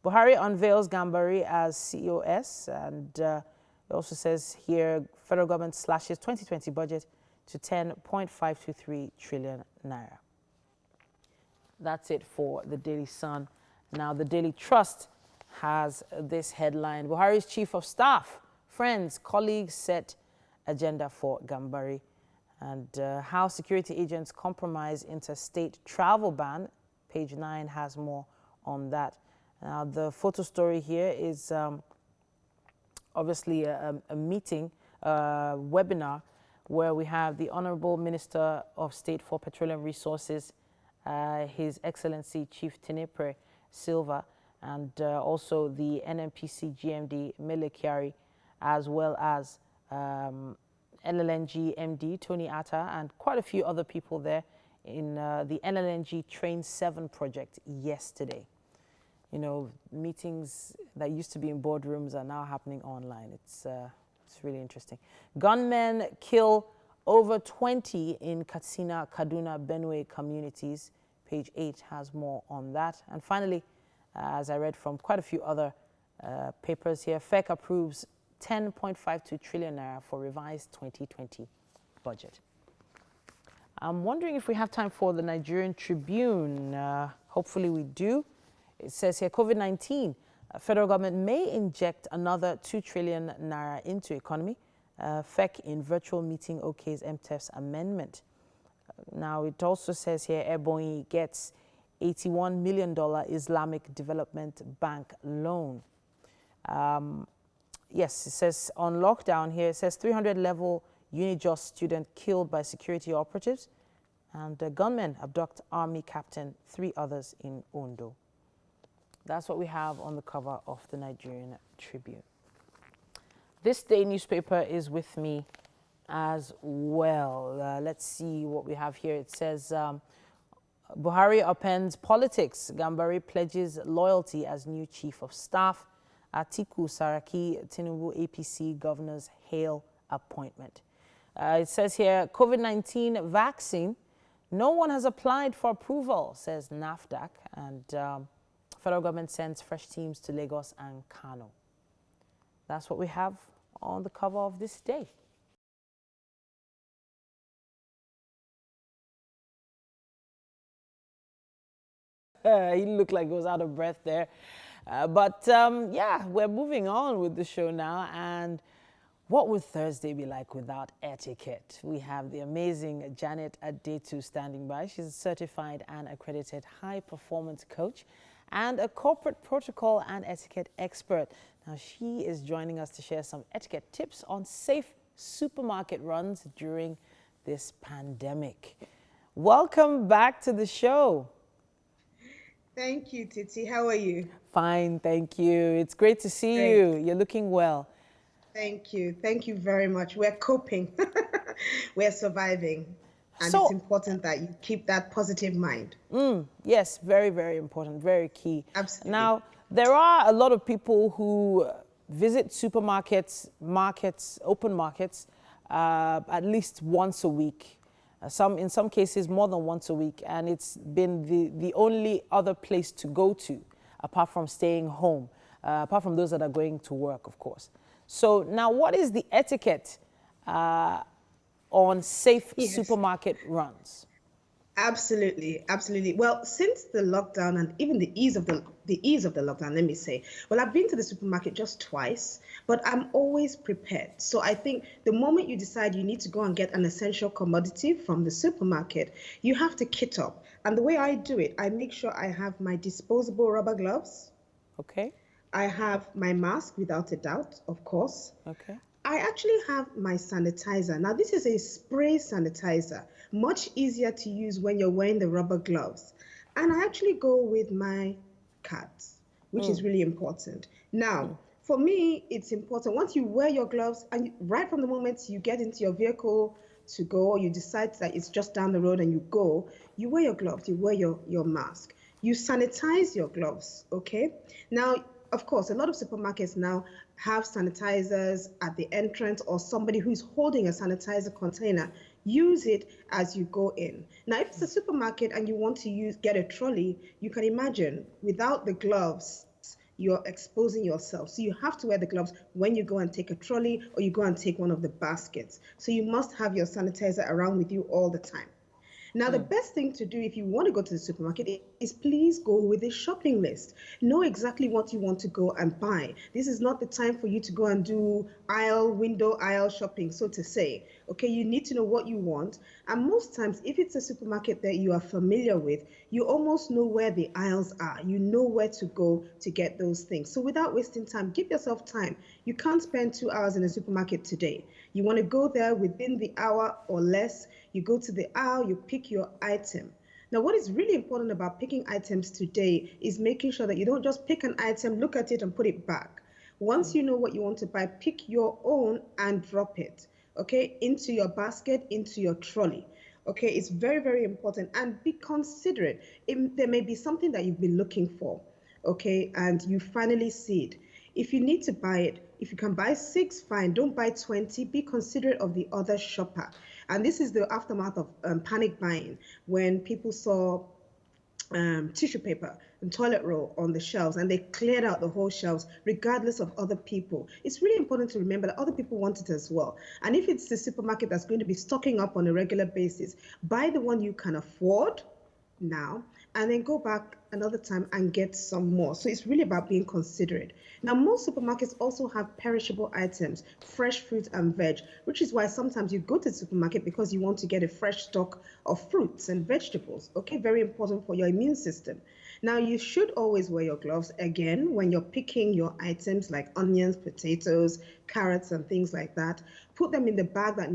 Buhari unveils Gambari as COS, and it also says here federal government slashes 2020 budget to 10.523 trillion naira. That's it for the Daily Sun. Now, the Daily Trust has this headline: Buhari's chief of staff, friends, colleagues set agenda for Gambari, and how security agents compromise interstate travel ban. Page 9 has more on that. Now, the photo story here is obviously a meeting, webinar, where we have the Honorable Minister of State for Petroleum Resources, His Excellency Chief Tinepre Silva, and also the NNPC GMD Mele Kyari, as well as LLNG MD Tony Atta, and quite a few other people there in the LLNG Train 7 project yesterday. You know, meetings that used to be in boardrooms are now happening online. It's really interesting. Gunmen kill over 20 in Katsina, Kaduna, Benue communities. Page 8 has more on that. And finally, as I read from quite a few other papers here, FEC approves 10.52 trillion naira for revised 2020 budget. I'm wondering if we have time for the Nigerian Tribune. Hopefully we do. It says here, COVID-19, federal government may inject another 2 trillion naira into economy. FEC in virtual meeting okays MTEF's amendment. Now, it also says here, Ebonyi gets $81 million Islamic Development Bank loan. Yes, it says on lockdown here, it says 300-level UNIJOS student killed by security operatives, and gunmen abduct army captain, 3 others in Ondo. That's what we have on the cover of the Nigerian Tribune. This day newspaper is with me as well. Let's see what we have here. It says, Buhari upends politics. Gambari pledges loyalty as new chief of staff. Atiku Saraki, Tinubu APC governors hail appointment. It says here, COVID-19 vaccine. No one has applied for approval, says NAFDAC. And federal government sends fresh teams to Lagos and Kano. That's what we have on the cover of this day. He looked like he was out of breath there. Yeah, we're moving on with the show now. And what would Thursday be like without etiquette? We have the amazing Janet Adetu standing by. She's a certified and accredited high-performance coach and a corporate protocol and etiquette expert. Now, she is joining us to share some etiquette tips on safe supermarket runs during this pandemic. Welcome back to the show. Thank you, Titi. How are you? Fine, thank you. It's great to see you. You're looking well. Thank you. Thank you very much. We're coping. We're surviving. And it's important that you keep that positive mind. Yes, very, very important. Very key. Absolutely. Now, there are a lot of people who visit supermarkets, markets, open markets, at least once a week. In some cases, more than once a week. And it's been the only other place to go to, apart from staying home, apart from those that are going to work, of course. So now, what is the etiquette on safe supermarket runs? Absolutely, absolutely. Well, since the lockdown and even the ease of the lockdown, let me say, well, I've been to the supermarket just twice, but I'm always prepared. So I think the moment you decide you need to go and get an essential commodity from the supermarket, you have to kit up. And the way I do it, I make sure I have my disposable rubber gloves. Okay. I have my mask, without a doubt, of course. Okay. I actually have my sanitizer. Now, this is a spray sanitizer, much easier to use when you're wearing the rubber gloves. And I actually go with my cards, which is really important. Now, for me, it's important once you wear your gloves, and right from the moment you get into your vehicle to go, or you decide that it's just down the road and you go, you wear your gloves, you wear your mask. You sanitize your gloves, okay? Now, of course, a lot of supermarkets now have sanitizers at the entrance, or somebody who's holding a sanitizer container. Use it as you go in. Now, if it's a supermarket and you want to get a trolley, you can imagine without the gloves, you're exposing yourself. So you have to wear the gloves when you go and take a trolley or you go and take one of the baskets. So you must have your sanitizer around with you all the time. Now, the best thing to do if you want to go to the supermarket is please go with a shopping list. Know exactly what you want to go and buy. This is not the time for you to go and do window aisle shopping, so to say. Okay, you need to know what you want. And most times, if it's a supermarket that you are familiar with, you almost know where the aisles are. You know where to go to get those things. So without wasting time, give yourself time. You can't spend 2 hours in a supermarket today. You want to go there within the hour or less. You go to the aisle, you pick your item. Now, what is really important about picking items today is making sure that you don't just pick an item, look at it, and put it back. Once you know what you want to buy, pick your own and drop it, okay, into your basket, into your trolley. Okay, it's very, very important. And be considerate. There may be something that you've been looking for, okay, and you finally see it. If you need to buy it, if you can buy 6, fine. Don't buy 20. Be considerate of the other shopper. And this is the aftermath of panic buying, when people saw tissue paper and toilet roll on the shelves and they cleared out the whole shelves regardless of other people. It's really important to remember that other people want it as well. And if it's the supermarket that's going to be stocking up on a regular basis, buy the one you can afford now and then go back another time and get some more. So it's really about being considerate. Now, most supermarkets also have perishable items, fresh fruit and veg, which is why sometimes you go to the supermarket because you want to get a fresh stock of fruits and vegetables. Okay, very important for your immune system. Now, you should always wear your gloves, again, when you're picking your items like onions, potatoes, carrots, and things like that. Put them in the bag that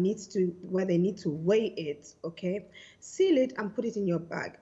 where they need to weigh it, okay? Seal it and put it in your bag,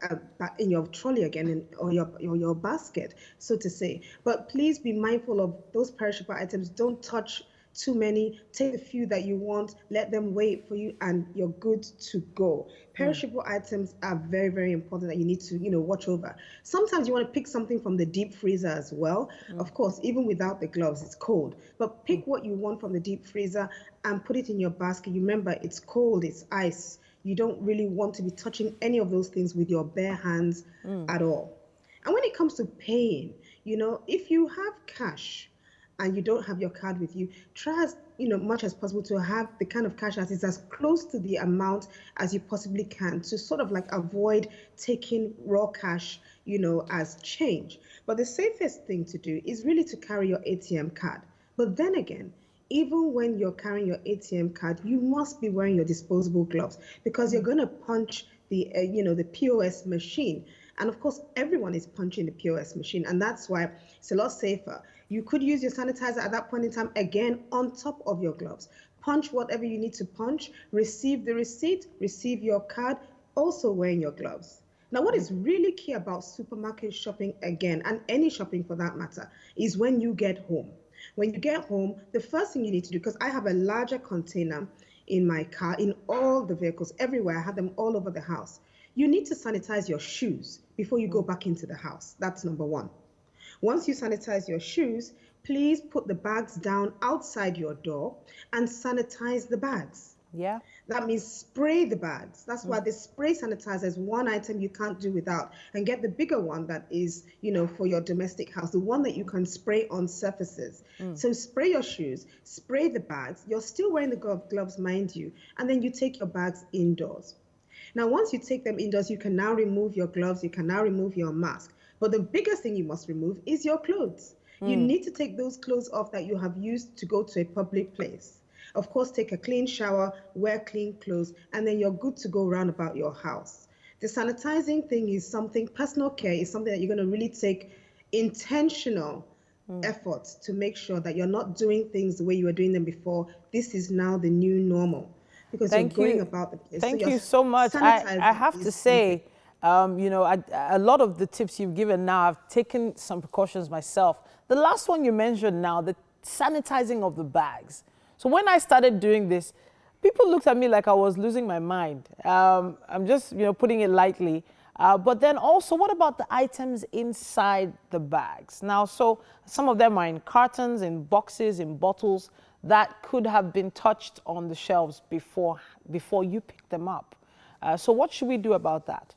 in your trolley again, or your basket, so to say. But please be mindful of those perishable items. Don't touch too many. Take the few that you want, let them wait for you, and you're good to go. Perishable items are very, very important that you need to, watch over. Sometimes you want to pick something from the deep freezer as well. Of course, even without the gloves, it's cold. But pick what you want from the deep freezer and put it in your basket. You remember, it's cold, it's ice. You don't really want to be touching any of those things with your bare hands at all. And when it comes to paying, if you have cash and you don't have your card with you, try as much as possible to have the kind of cash that is as close to the amount as you possibly can, to sort of like avoid taking raw cash, as change. But the safest thing to do is really to carry your ATM card. But then again, even when you're carrying your ATM card, you must be wearing your disposable gloves, because you're going to punch the POS machine. And of course, everyone is punching the POS machine, and that's why it's a lot safer. You could use your sanitizer at that point in time, again, on top of your gloves. Punch whatever you need to punch, receive the receipt, receive your card, also wearing your gloves. Now, what is really key about supermarket shopping, again, and any shopping for that matter, is when you get home. When you get home, the first thing you need to do, because I have a larger container in my car, in all the vehicles, everywhere, I have them all over the house. You need to sanitize your shoes before you go back into the house. That's number one. Once you sanitize your shoes, please put the bags down outside your door and sanitize the bags. Yeah. That means spray the bags. That's why the spray sanitizer is one item you can't do without. And get the bigger one that is, for your domestic house, the one that you can spray on surfaces. So spray your shoes, spray the bags. You're still wearing the gloves, mind you, and then you take your bags indoors. Now, once you take them indoors, you can now remove your gloves, you can now remove your mask. But the biggest thing you must remove is your clothes. You need to take those clothes off that you have used to go to a public place. Of course, take a clean shower, wear clean clothes, and then you're good to go around about your house. The sanitizing thing is something, personal care is something that you're going to really take intentional efforts to make sure that you're not doing things the way you were doing them before. This is now the new normal. Because you're going about the place. Thank you so much. I have to say, a lot of the tips you've given now, I've taken some precautions myself. The last one you mentioned now, the sanitizing of the bags. So when I started doing this, people looked at me like I was losing my mind. I'm just, putting it lightly. But then also, what about the items inside the bags? Now, so some of them are in cartons, in boxes, in bottles that could have been touched on the shelves before you pick them up. So what should we do about that?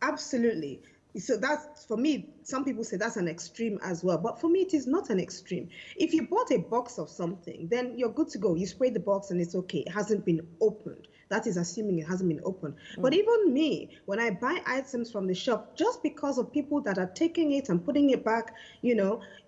Absolutely. So that's, for me, some people say that's an extreme as well. But for me, it is not an extreme. If you bought a box of something, then you're good to go. You spray the box and it's okay. It hasn't been opened. That is assuming it hasn't been opened. But even me, when I buy items from the shop, just because of people that are taking it and putting it back,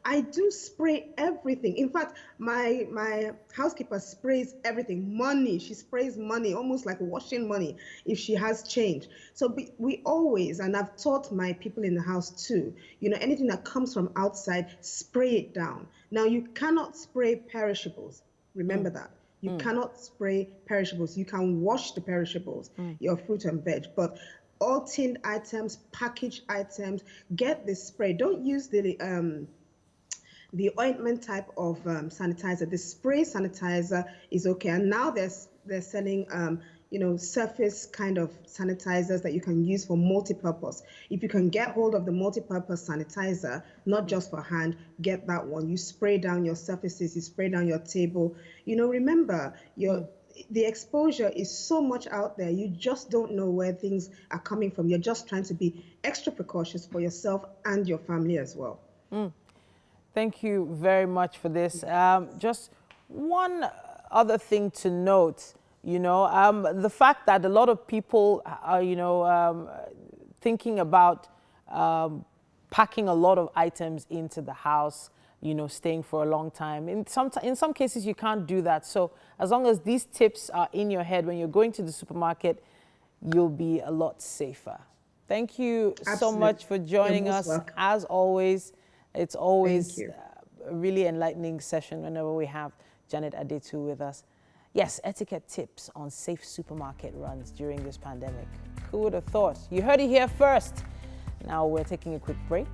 I do spray everything. In fact, my housekeeper sprays everything. Money, she sprays money, almost like washing money if she has change. So we always, and I've taught my people in the house too, anything that comes from outside, spray it down. Now, you cannot spray perishables. Remember that. You cannot spray perishables. You can wash the perishables, your fruit and veg, but all tinned items, packaged items, get the spray. Don't use the ointment type of sanitizer. The spray sanitizer is okay. And now they're selling surface kind of sanitizers that you can use for multi-purpose. If you can get hold of the multi-purpose sanitizer, not just for hand, get that one. You spray down your surfaces, you spray down your table. Remember, the exposure is so much out there, you just don't know where things are coming from. You're just trying to be extra precautious for yourself and your family as well. Thank you very much for this. Just one other thing to note, the fact that a lot of people are, thinking about packing a lot of items into the house, staying for a long time. In some cases, you can't do that. So as long as these tips are in your head when you're going to the supermarket, you'll be a lot safer. Thank you so much for joining us. Welcome. As always, it's always a really enlightening session whenever we have Janet Adetu with us. Yes, etiquette tips on safe supermarket runs during this pandemic. Who would have thought? You heard it here first. Now we're taking a quick break.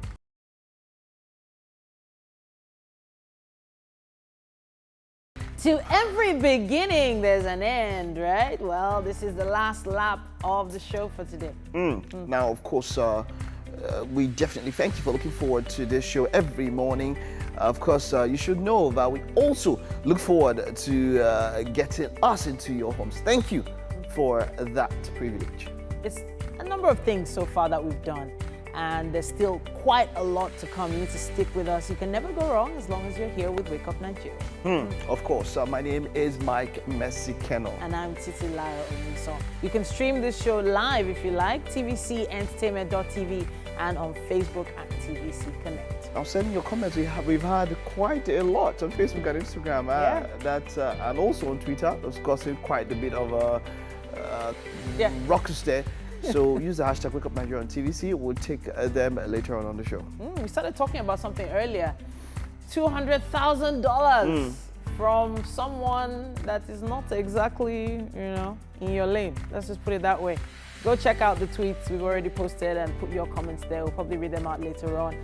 To every beginning, there's an end, right? Well, this is the last lap of the show for today. Now, of course, we definitely thank you for looking forward to this show every morning. Of course, you should know that we also look forward to getting us into your homes. Thank you for that privilege. It's a number of things so far that we've done, and there's still quite a lot to come. You need to stick with us. You can never go wrong as long as you're here with Wake Up Nigeria. Of course, my name is Mike Messikeno. And I'm Titi Lara Omiso. You can stream this show live if you like, tvcentertainment.tv and on Facebook at TVC Connect. Now send your comments. We've had quite a lot on Facebook and Instagram, and also on Twitter. Of course, quite a bit of rockers there. So use the hashtag Wake Up Nigeria on TVC. We'll take them later on the show. We started talking about something earlier. $200,000 from someone that is not exactly, in your lane. Let's just put it that way. Go check out the tweets we've already posted and put your comments there. We'll probably read them out later on.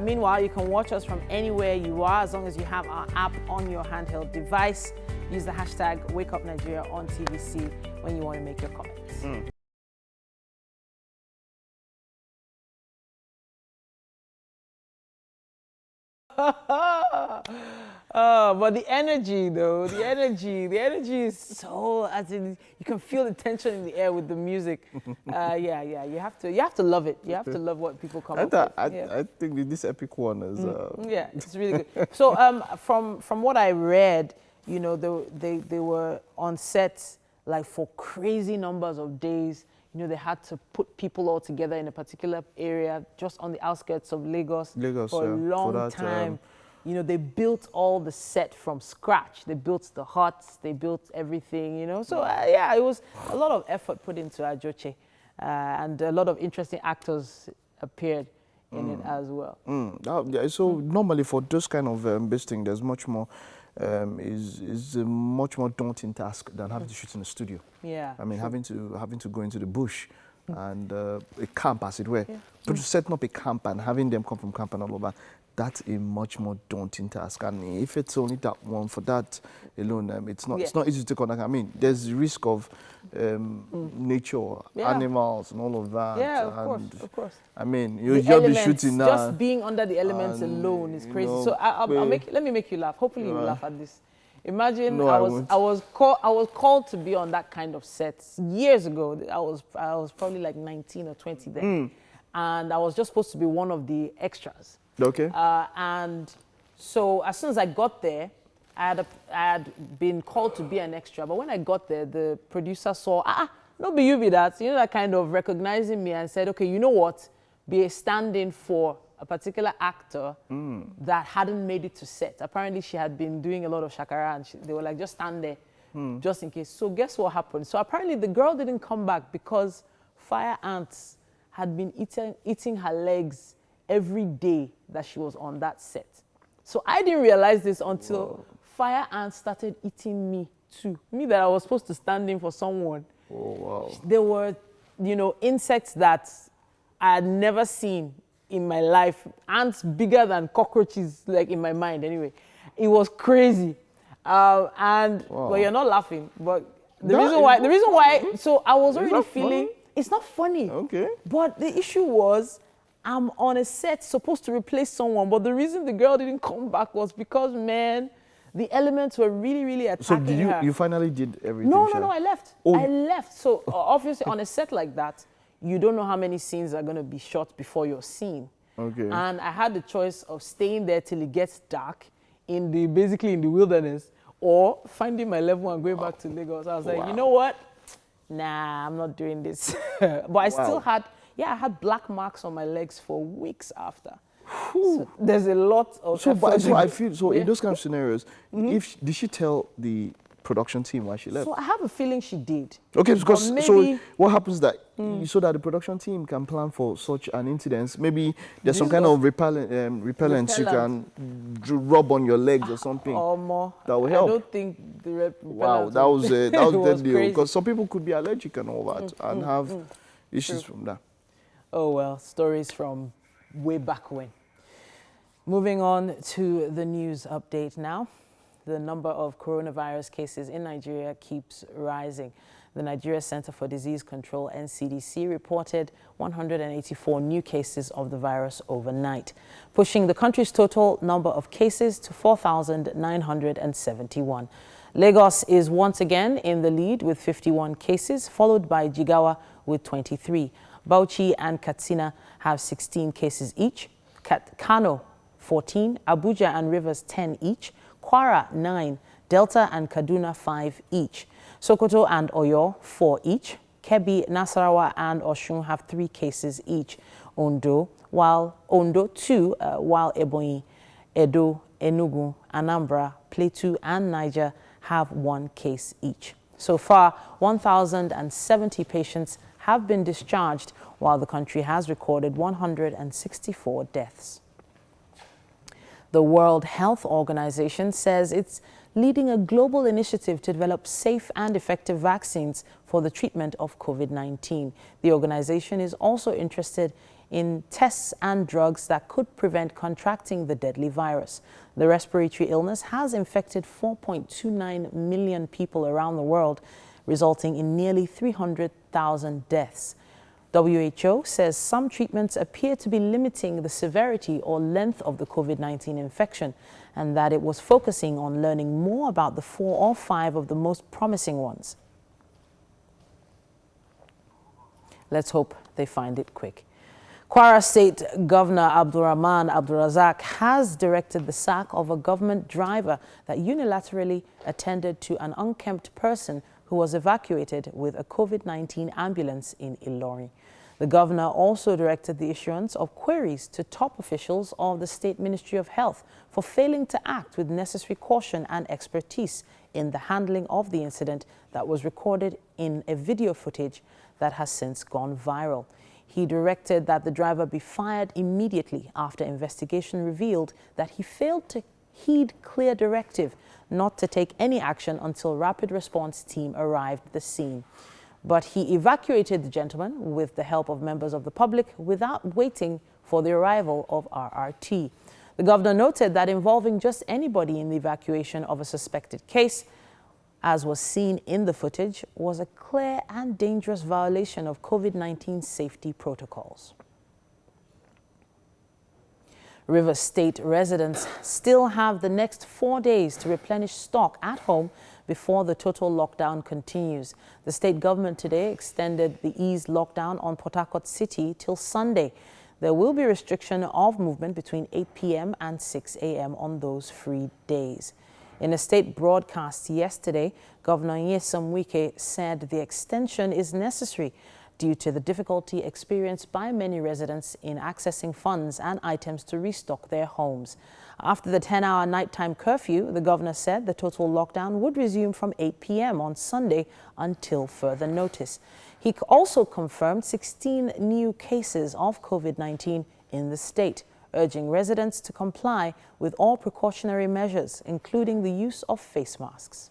Meanwhile, you can watch us from anywhere you are as long as you have our app on your handheld device. Use the hashtag Wake Up Nigeria on TVC when you want to make your comments. But the energy, though, the energy is so, as in, you can feel the tension in the air with the music. You have to love it. You have to love what people come up with. I think this epic one is. Yeah, it's really good. So, from what I read, they were on set like for crazy numbers of days. They had to put people all together in a particular area just on the outskirts of Lagos for a long time. They built all the set from scratch. They built the huts, they built everything, So, it was a lot of effort put into Ajoche. And a lot of interesting actors appeared in it as well. So normally for those kind of besting, there's much more, is a much more daunting task than having to shoot in a studio. Yeah. I mean, having to go into the bush and a camp, as it were. But setting up a camp and having them come from camp and all of that, that's a much more daunting task. And if it's only that one, for that alone, it's not easy to take on. I mean, there's risk of nature, animals, and all of that. Yeah, of course. I mean, you'll be shooting now. Just being under the elements alone is crazy. So let me make you laugh. Hopefully you will laugh at this. Imagine I was called to be on that kind of set years ago. I was probably like 19 or 20 then, and I was just supposed to be one of the extras. Okay. And so as soon as I got there, I had been called to be an extra, but when I got there, the producer saw, no be you be that, you know, that kind of recognizing me and said, okay, you know what, be a stand-in for a particular actor that hadn't made it to set. Apparently she had been doing a lot of shakara and they were like, just stand there, just in case. So guess what happened? So apparently the girl didn't come back because fire ants had been eating her legs every day that she was on that set. So I didn't realize this until fire ants started eating me too. Me that I was supposed to stand in for someone. Oh, wow. There were, you know, insects that I had never seen in my life. Ants bigger than cockroaches, like in my mind anyway. It was crazy. Well, you're not laughing, but the reason why, so I was already feeling, it's not funny. Okay. But the issue was, I'm on a set supposed to replace someone, but the reason the girl didn't come back was because, man, the elements were really, really attacking her. So you finally did everything? No, I left. Oh. I left. So obviously on a set like that, you don't know how many scenes are going to be shot before your scene. Okay. And I had the choice of staying there till it gets dark, basically in the wilderness, or finding my level and going back to Lagos. I was like, you know what? Nah, I'm not doing this. But I still had, I had black marks on my legs for weeks after. So there's a lot of... So I feel, in those kind of scenarios, did she tell the production team why she left? So I have a feeling she did. Okay, because so what happens that so that the production team can plan for such an incident? Maybe there's some kind of repellents you can rub on your legs or something. Or more. That will help. I don't think the repellent. Wow, that was deadly. Because some people could be allergic and all that and have issues from that. Oh well, stories from way back when. Moving on to the news update now. The number of coronavirus cases in Nigeria keeps rising. The Nigeria Center for Disease Control, NCDC, reported 184 new cases of the virus overnight, pushing the country's total number of cases to 4,971. Lagos is once again in the lead with 51 cases, followed by Jigawa with 23. Bauchi and Katsina have 16 cases each. Kano, 14. Abuja and Rivers, 10 each. Kwara, 9. Delta and Kaduna, 5 each. Sokoto and Oyo, 4 each. Kebbi, Nasarawa and Osun have 3 cases each. Ondo, 2, while Ebonyi, Edo, Enugu, Anambra, Plateau and Niger have 1 case each. So far, 1,070 patients have been discharged, while the country has recorded 164 deaths. The World Health Organization says it's leading a global initiative to develop safe and effective vaccines for the treatment of COVID-19. The organization is also interested in tests and drugs that could prevent contracting the deadly virus. The respiratory illness has infected 4.29 million people around the world, resulting in nearly 300,000 deaths. WHO says some treatments appear to be limiting the severity or length of the COVID-19 infection, and that it was focusing on learning more about the 4 or 5 of the most promising ones. Let's hope they find it quick. Kwara State Governor Abdurrahman Abdulrazak has directed the sack of a government driver that unilaterally attended to an unkempt person who was evacuated with a COVID-19 ambulance in Ilorin. The governor also directed the issuance of queries to top officials of the State Ministry of Health for failing to act with necessary caution and expertise in the handling of the incident that was recorded in a video footage that has since gone viral. He directed that the driver be fired immediately after investigation revealed that he failed to heed clear directive not to take any action until rapid response team arrived at the scene. But he evacuated the gentleman with the help of members of the public without waiting for the arrival of RRT. The governor noted that involving just anybody in the evacuation of a suspected case, as was seen in the footage, was a clear and dangerous violation of COVID-19 safety protocols. Rivers State residents still have the next 4 days to replenish stock at home before the total lockdown continues. The state government today extended the eased lockdown on Port Harcourt City till Sunday. There will be restriction of movement between 8 p.m. and 6 a.m. on those free days. In a state broadcast yesterday, Governor Nyesom Wike said the extension is necessary due to the difficulty experienced by many residents in accessing funds and items to restock their homes. After the 10-hour nighttime curfew, the governor said the total lockdown would resume from 8 p.m. on Sunday until further notice. He also confirmed 16 new cases of COVID-19 in the state, urging residents to comply with all precautionary measures, including the use of face masks.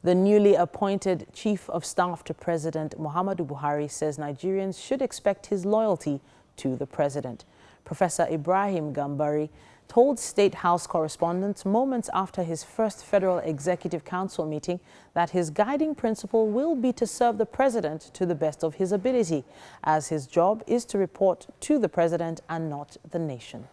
The newly appointed Chief of Staff to President Muhammadu Buhari says Nigerians should expect his loyalty to the president. Professor Ibrahim Gambari told State House correspondents moments after his first Federal Executive Council meeting that his guiding principle will be to serve the president to the best of his ability, as his job is to report to the president and not the nation.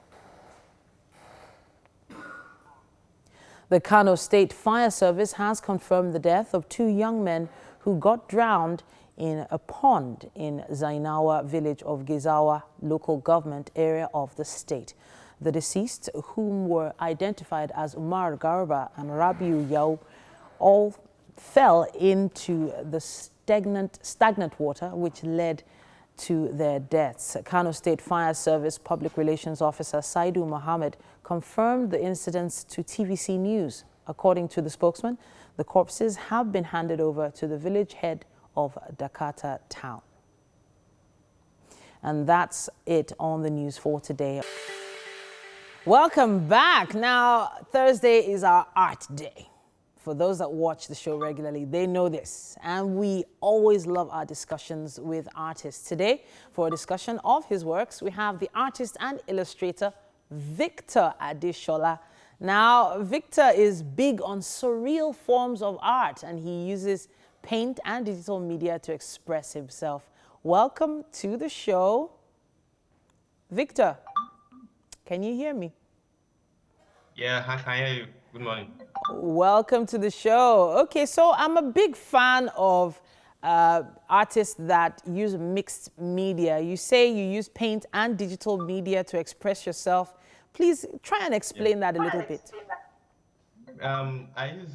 The Kano State Fire Service has confirmed the death of 2 young men who got drowned in a pond in Zainawa village of Gezawa local government area of the state. The deceased, whom were identified as Umar Garba and Rabiu Yao, all fell into the stagnant water, which led to their deaths. Kano State Fire Service Public Relations Officer Saidu Mohammed confirmed the incidents to TVC News. According to the spokesman, the corpses have been handed over to the village head of Dakata town. And that's it on the news for today. Welcome back. Now, Thursday is our art day. For those that watch the show regularly, they know this. And we always love our discussions with artists. Today, for a discussion of his works, we have the artist and illustrator, Victor Adeshola. Now, Victor is big on surreal forms of art, and he uses paint and digital media to express himself. Welcome to the show. Victor, can you hear me? Yeah, I can hear you. Good morning. Welcome to the show. Okay, so I'm a big fan of artists that use mixed media. You say you use paint and digital media to express yourself. Please try and explain that a little bit. I use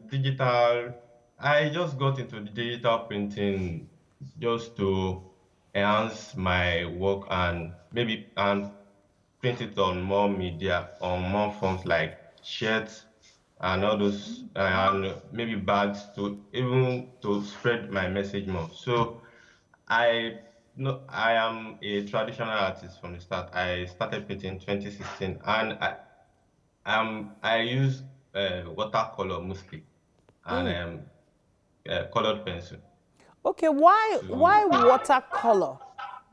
digital. I just got into the digital printing just to enhance my work and maybe print it on more media, on more forms like shirts and all those, and maybe bags to even to spread my message more. So I am a traditional artist from the start. I started painting in 2016, and I use watercolor mostly and colored pencil. Okay, why watercolor?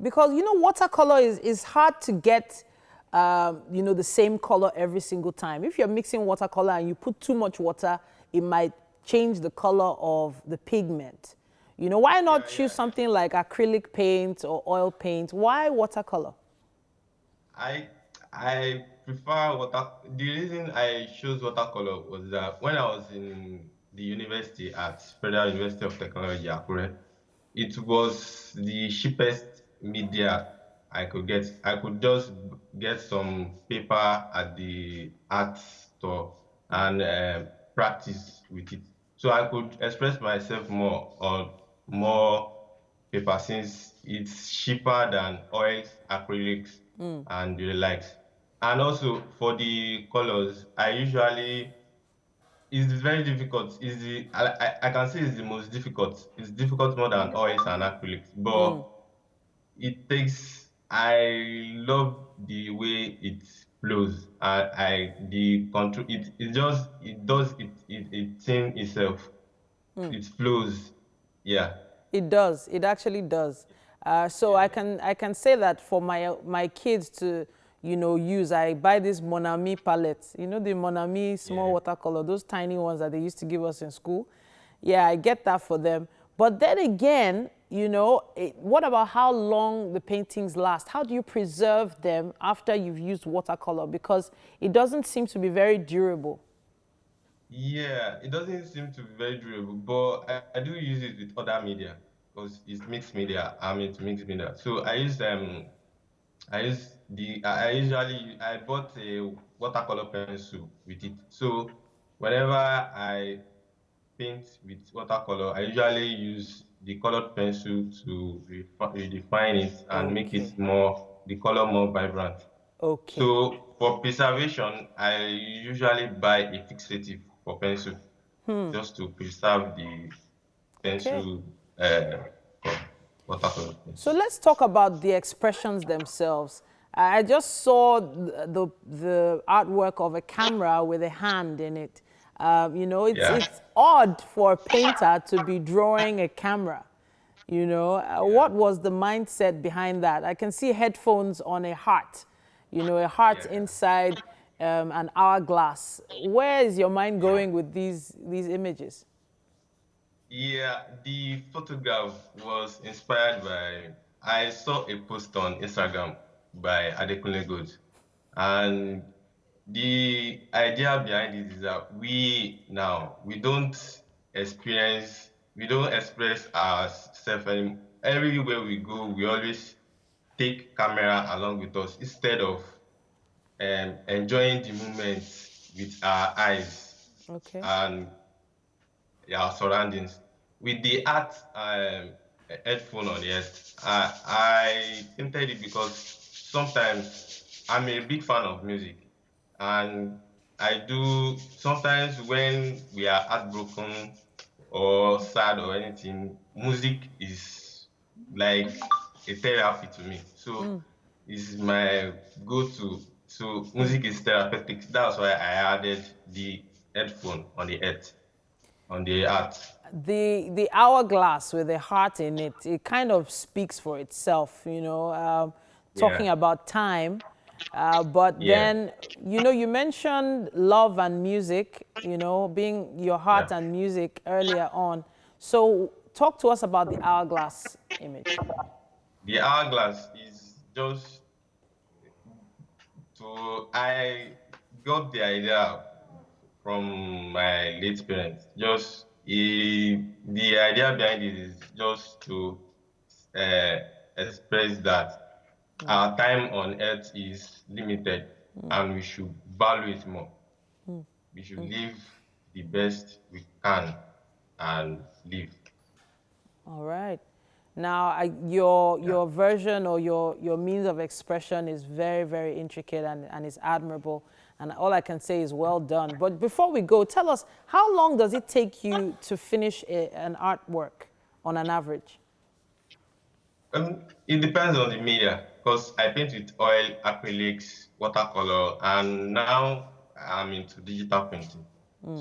Because you know watercolor is hard to get the same color every single time. If you're mixing watercolor and you put too much water, it might change the color of the pigment. Why not choose something like acrylic paint or oil paint? Why watercolor? I prefer water. The reason I chose watercolor was that when I was in the university at Federal University of Technology, Akure, it was the cheapest media I could get. I could just get some paper at the art store and practice with it. So I could express myself more on more paper since it's cheaper than oils, acrylics, and the likes. And also for the colors, I usually it's very difficult. Is the I can say it's the most difficult. It's difficult more than oils and acrylics, but it takes. I love the way it flows. I the control. It just it does it thing itself. It flows. Yeah. It does. It actually does. So I can say that for my kids to use, I buy this Monami palettes. The Monami small watercolor, those tiny ones that they used to give us in school. Yeah, I get that for them. But then again, what about how long the paintings last? How do you preserve them after you've used watercolor? Because it doesn't seem to be very durable. Yeah, it doesn't seem to be very durable, but I do use it with other media because it's mixed media. I'm into mixed media. So I use I bought a watercolor pencil with it. So whenever I paint with watercolor, I usually use the colored pencil to redefine it and make Okay. it the color more vibrant. Okay. So for preservation, I usually buy a fixative for pencil just to preserve the Okay. pencil, watercolor So pencil. let's talk about the expressions themselves. I just saw the artwork of a camera with a hand in it. You know, Yeah, it's odd for a painter to be drawing a camera. You know, yeah, what was the mindset behind that? I can see headphones on a heart, you know, a heart yeah. inside an hourglass. Where is your mind Yeah. going with these images? Yeah, the photograph was inspired by, I saw a post on Instagram by Adekunle Gold. And the idea behind it is that we don't express ourselves anymore. Everywhere we go, we always take camera along with us instead of enjoying the moment with our eyes Okay. and our surroundings. With the art headphone on the head, I painted it because sometimes I'm a big fan of music, and I do sometimes when we are heartbroken or sad or anything, music is like a therapy to me. So it's my go-to. So music is therapeutic. That's why I added the headphone on the head, on the art. The hourglass with a heart in it, it kind of speaks for itself, you know, Yeah, talking about time. But yeah, then, you know, you mentioned love and music, you know, being your heart yeah. and music earlier on. So talk to us about the hourglass image. The hourglass is just I got the idea from my late parents. The idea behind it is just to uh, express that our time on earth is limited and we should value it more. We should live the best we can and live. All right. Now, Yeah. your version or your means of expression is very, very intricate and is admirable. And all I can say is well done. But before we go, tell us, how long does it take you to finish an artwork on an average? It depends on the media because I paint with oil, acrylics, watercolor, and now I'm into digital painting.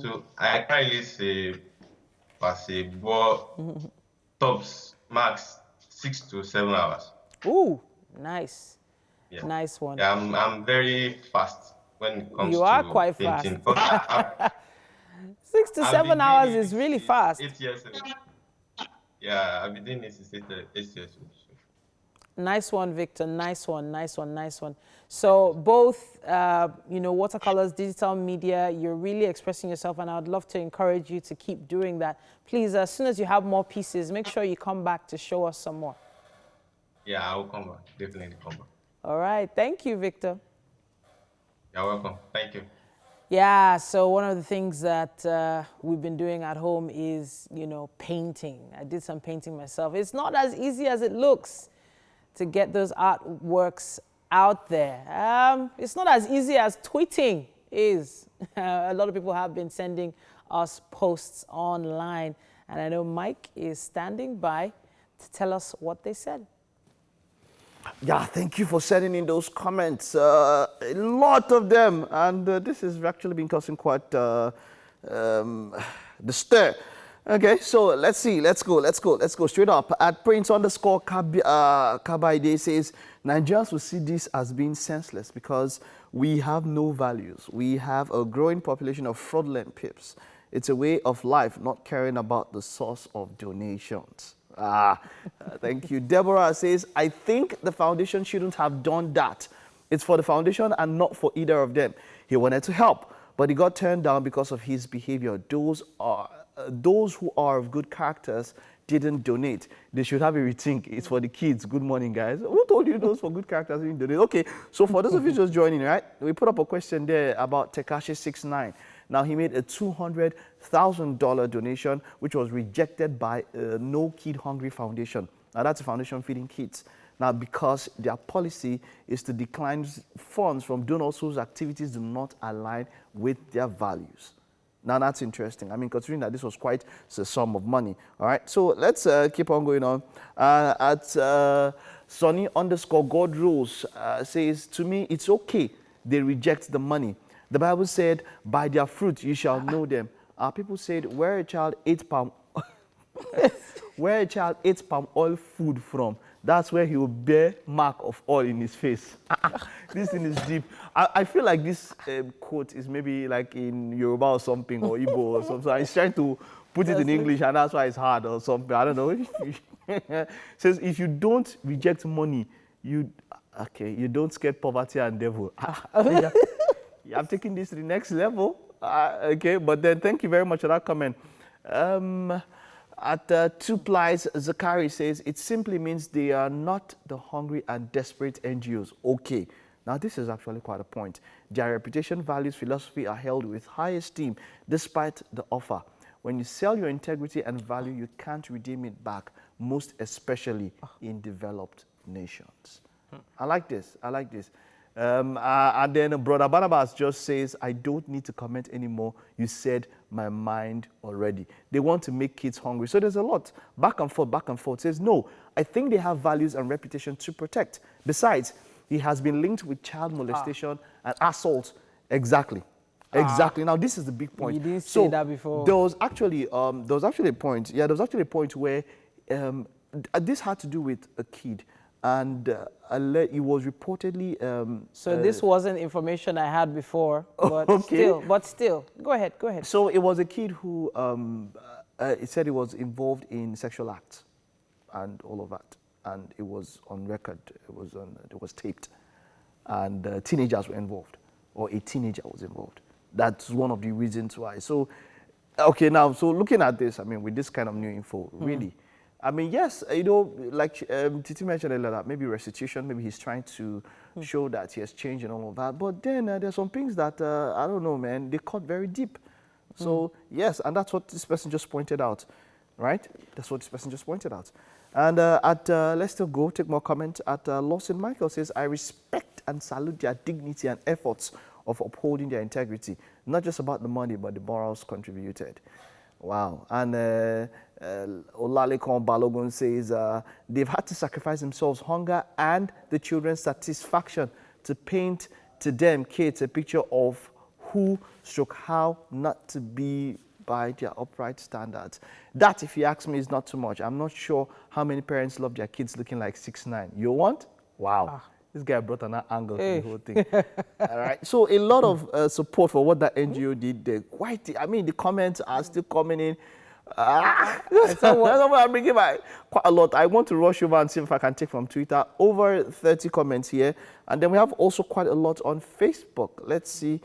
So I can't really say per se, but tops max 6 to 7 hours. Ooh, nice. Yeah, Nice one. yeah. I'm very fast when it comes You are to quite painting fast. because Six to I've been seven doing hours it is really since fast. 8 years old. Yeah, I've been doing it since 8 years old. So. Nice one, Victor. Nice one, nice one, nice one. So both, you know, watercolors, digital media, you're really expressing yourself, and I would love to encourage you to keep doing that. Please, as soon as you have more pieces, make sure you come back to show us some more. Yeah, I will come back. Definitely come back. All right. Thank you, Victor. You're welcome. Thank you. Yeah, so one of the things that we've been doing at home is, you know, painting. I did some painting myself. It's not as easy as it looks to get those artworks out there. It's not as easy as tweeting is. A lot of people have been sending us posts online, and I know Mike is standing by to tell us what they said. Yeah, thank you for sending in those comments. A lot of them, and this has actually been causing quite the stir. Okay, so let's see. Let's go straight up. At Prince_Kabaide says, Nigerians will see this as being senseless because we have no values. We have a growing population of fraudulent pips. It's a way of life, not caring about the source of donations. Thank you. Deborah says, I think the foundation shouldn't have done that. It's for the foundation and not for either of them. He wanted to help, but he got turned down because of his behavior. Those who are of good characters didn't donate. They should have a rethink. It's for the kids. Good morning, guys. Who told you those for good characters didn't donate? Okay, so for those of you just joining, right, we put up a question there about Tekashi 69. Now, he made a $200,000 donation, which was rejected by No Kid Hungry Foundation. Now, that's a foundation feeding kids. Now, because their policy is to decline funds from donors whose activities do not align with their values. Now, that's interesting. I mean, considering that this was quite a sum of money. All right, so let's keep on going on. At Sonny_God Rules says, to me, it's okay. They reject the money. The Bible said, by their fruit you shall know them. People said, where a child ate palm oil food from, that's where he will bear mark of oil in his face. This thing is deep. I feel like this quote is maybe like in Yoruba or something, or Igbo or something. So he's trying to put it in English, and that's why it's hard or something. I don't know. Says, if you don't reject money, you don't scare poverty and devil. I'm taking this to the next level. Okay, but then thank you very much for that comment. At Two Plies, Zakari says, it simply means they are not the hungry and desperate NGOs. Okay, now this is actually quite a point. Their reputation, values, philosophy are held with high esteem despite the offer. When you sell your integrity and value, you can't redeem it back, most especially in developed nations. I like this. I like this. And then Brother Barnabas just says, I don't need to comment anymore. You said my mind already. They want to make kids hungry. So there's a lot back and forth, back and forth. Says, no, I think they have values and reputation to protect. Besides, he has been linked with child molestation and assault. Exactly. Exactly. Now, this is the big point. You didn't say that before. There was actually a point. Yeah, there was actually a point where this had to do with a kid. And it was reportedly... so this wasn't information I had before, but still. Go ahead. So it was a kid who, it said he was involved in sexual acts and all of that. And it was on record, it was taped. And teenagers were involved, or a teenager was involved. That's one of the reasons why. So, okay, now, so looking at this, I mean, with this kind of new info, really... I mean, yes, you know, like Titi mentioned earlier, that maybe restitution, maybe he's trying to show that he has changed and all of that. But then there's some things that, I don't know, man, they cut very deep. So, yes, and that's what this person just pointed out, right? That's what this person just pointed out. And let's still go, take more comment. At Lawson Michael says, I respect and salute their dignity and efforts of upholding their integrity. Not just about the money, but the morals contributed. Wow. And Olalekon Balogun says they've had to sacrifice themselves, hunger and the children's satisfaction to paint to them kids a picture of who stroke how not to be by their upright standards. That, if you ask me, is not too much. I'm not sure how many parents love their kids looking like 6'9". You want? Wow. This guy brought an angle to the whole thing. All right. So a lot of support for what that NGO did. I mean, the comments are still coming in. I'm bringing back quite a lot. I want to rush over and see if I can take from Twitter. Over 30 comments here. And then we have also quite a lot on Facebook. Let's see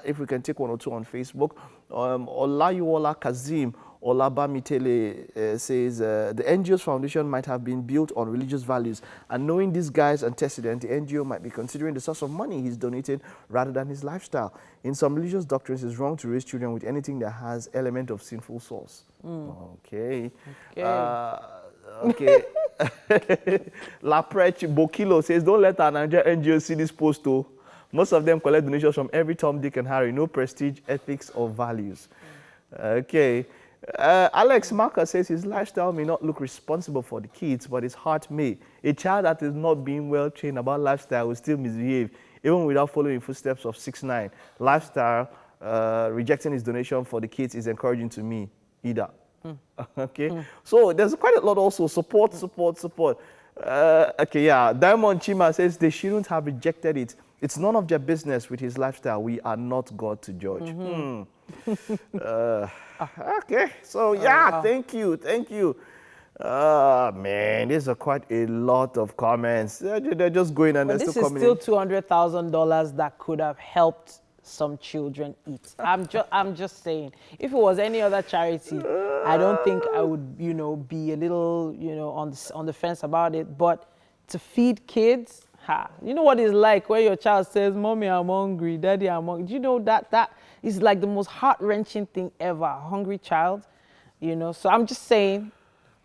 if we can take one or two on Facebook. Olayuola Kazim Olabamitele says the NGO's foundation might have been built on religious values, and knowing these guys antecedent, the NGO might be considering the source of money he's donating rather than his lifestyle. In some religious doctrines, it's wrong to raise children with anything that has element of sinful source. Okay. Okay. Laprech Bokilo says, don't let our Nigerian NGO see this post, though. Most of them collect donations from every Tom, Dick, and Harry. No prestige, ethics, or values. Okay. Alex Marker says his lifestyle may not look responsible for the kids, but his heart may. A child that is not being well trained about lifestyle will still misbehave, even without following footsteps of 6'9". Lifestyle, rejecting his donation for the kids is encouraging to me, either. Okay. So there's quite a lot also. Support. Okay, yeah. Diamond Chima says they shouldn't have rejected it. It's none of their business with his lifestyle. We are not God to judge. Okay, so yeah, thank you. Man, these are quite a lot of comments. They're just going and they're still coming in. This is still $200,000 that could have helped some children eat. I'm just saying. If it was any other charity, I don't think I would, be a little, on the fence about it. But to feed kids, you know what it's like when your child says, "Mommy, I'm hungry. Daddy, I'm hungry." Do you know that is like the most heart-wrenching thing ever? A hungry child, So I'm just saying,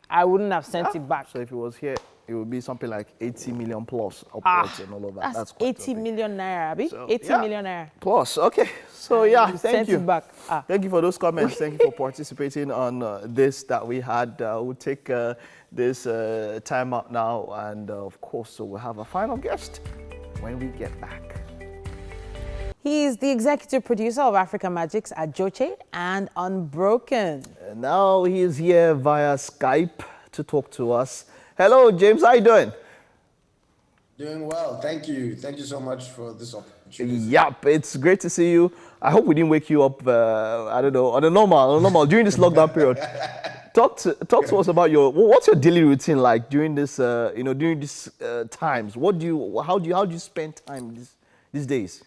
I wouldn't have sent it back. So if it was here, it would be something like 80 million plus upwards and all of that. That's 80 million naira, Abi? So, 80 million naira. Plus, okay. So thank sent you. It back. Thank you for those comments. Thank you for participating on this that we had. We'll take this time out now, and of course, so we'll have a final guest when we get back. He is the executive producer of Africa Magic's Ajoche and Unbroken. And now he is here via Skype to talk to us. Hello, James. How you doing? Doing well. Thank you. Thank you so much for this opportunity. Yep, it's great to see you. I hope we didn't wake you up, I don't know, on a normal, during this lockdown period. Talk to us about what's your daily routine like during this, during these times? How do you spend time these days?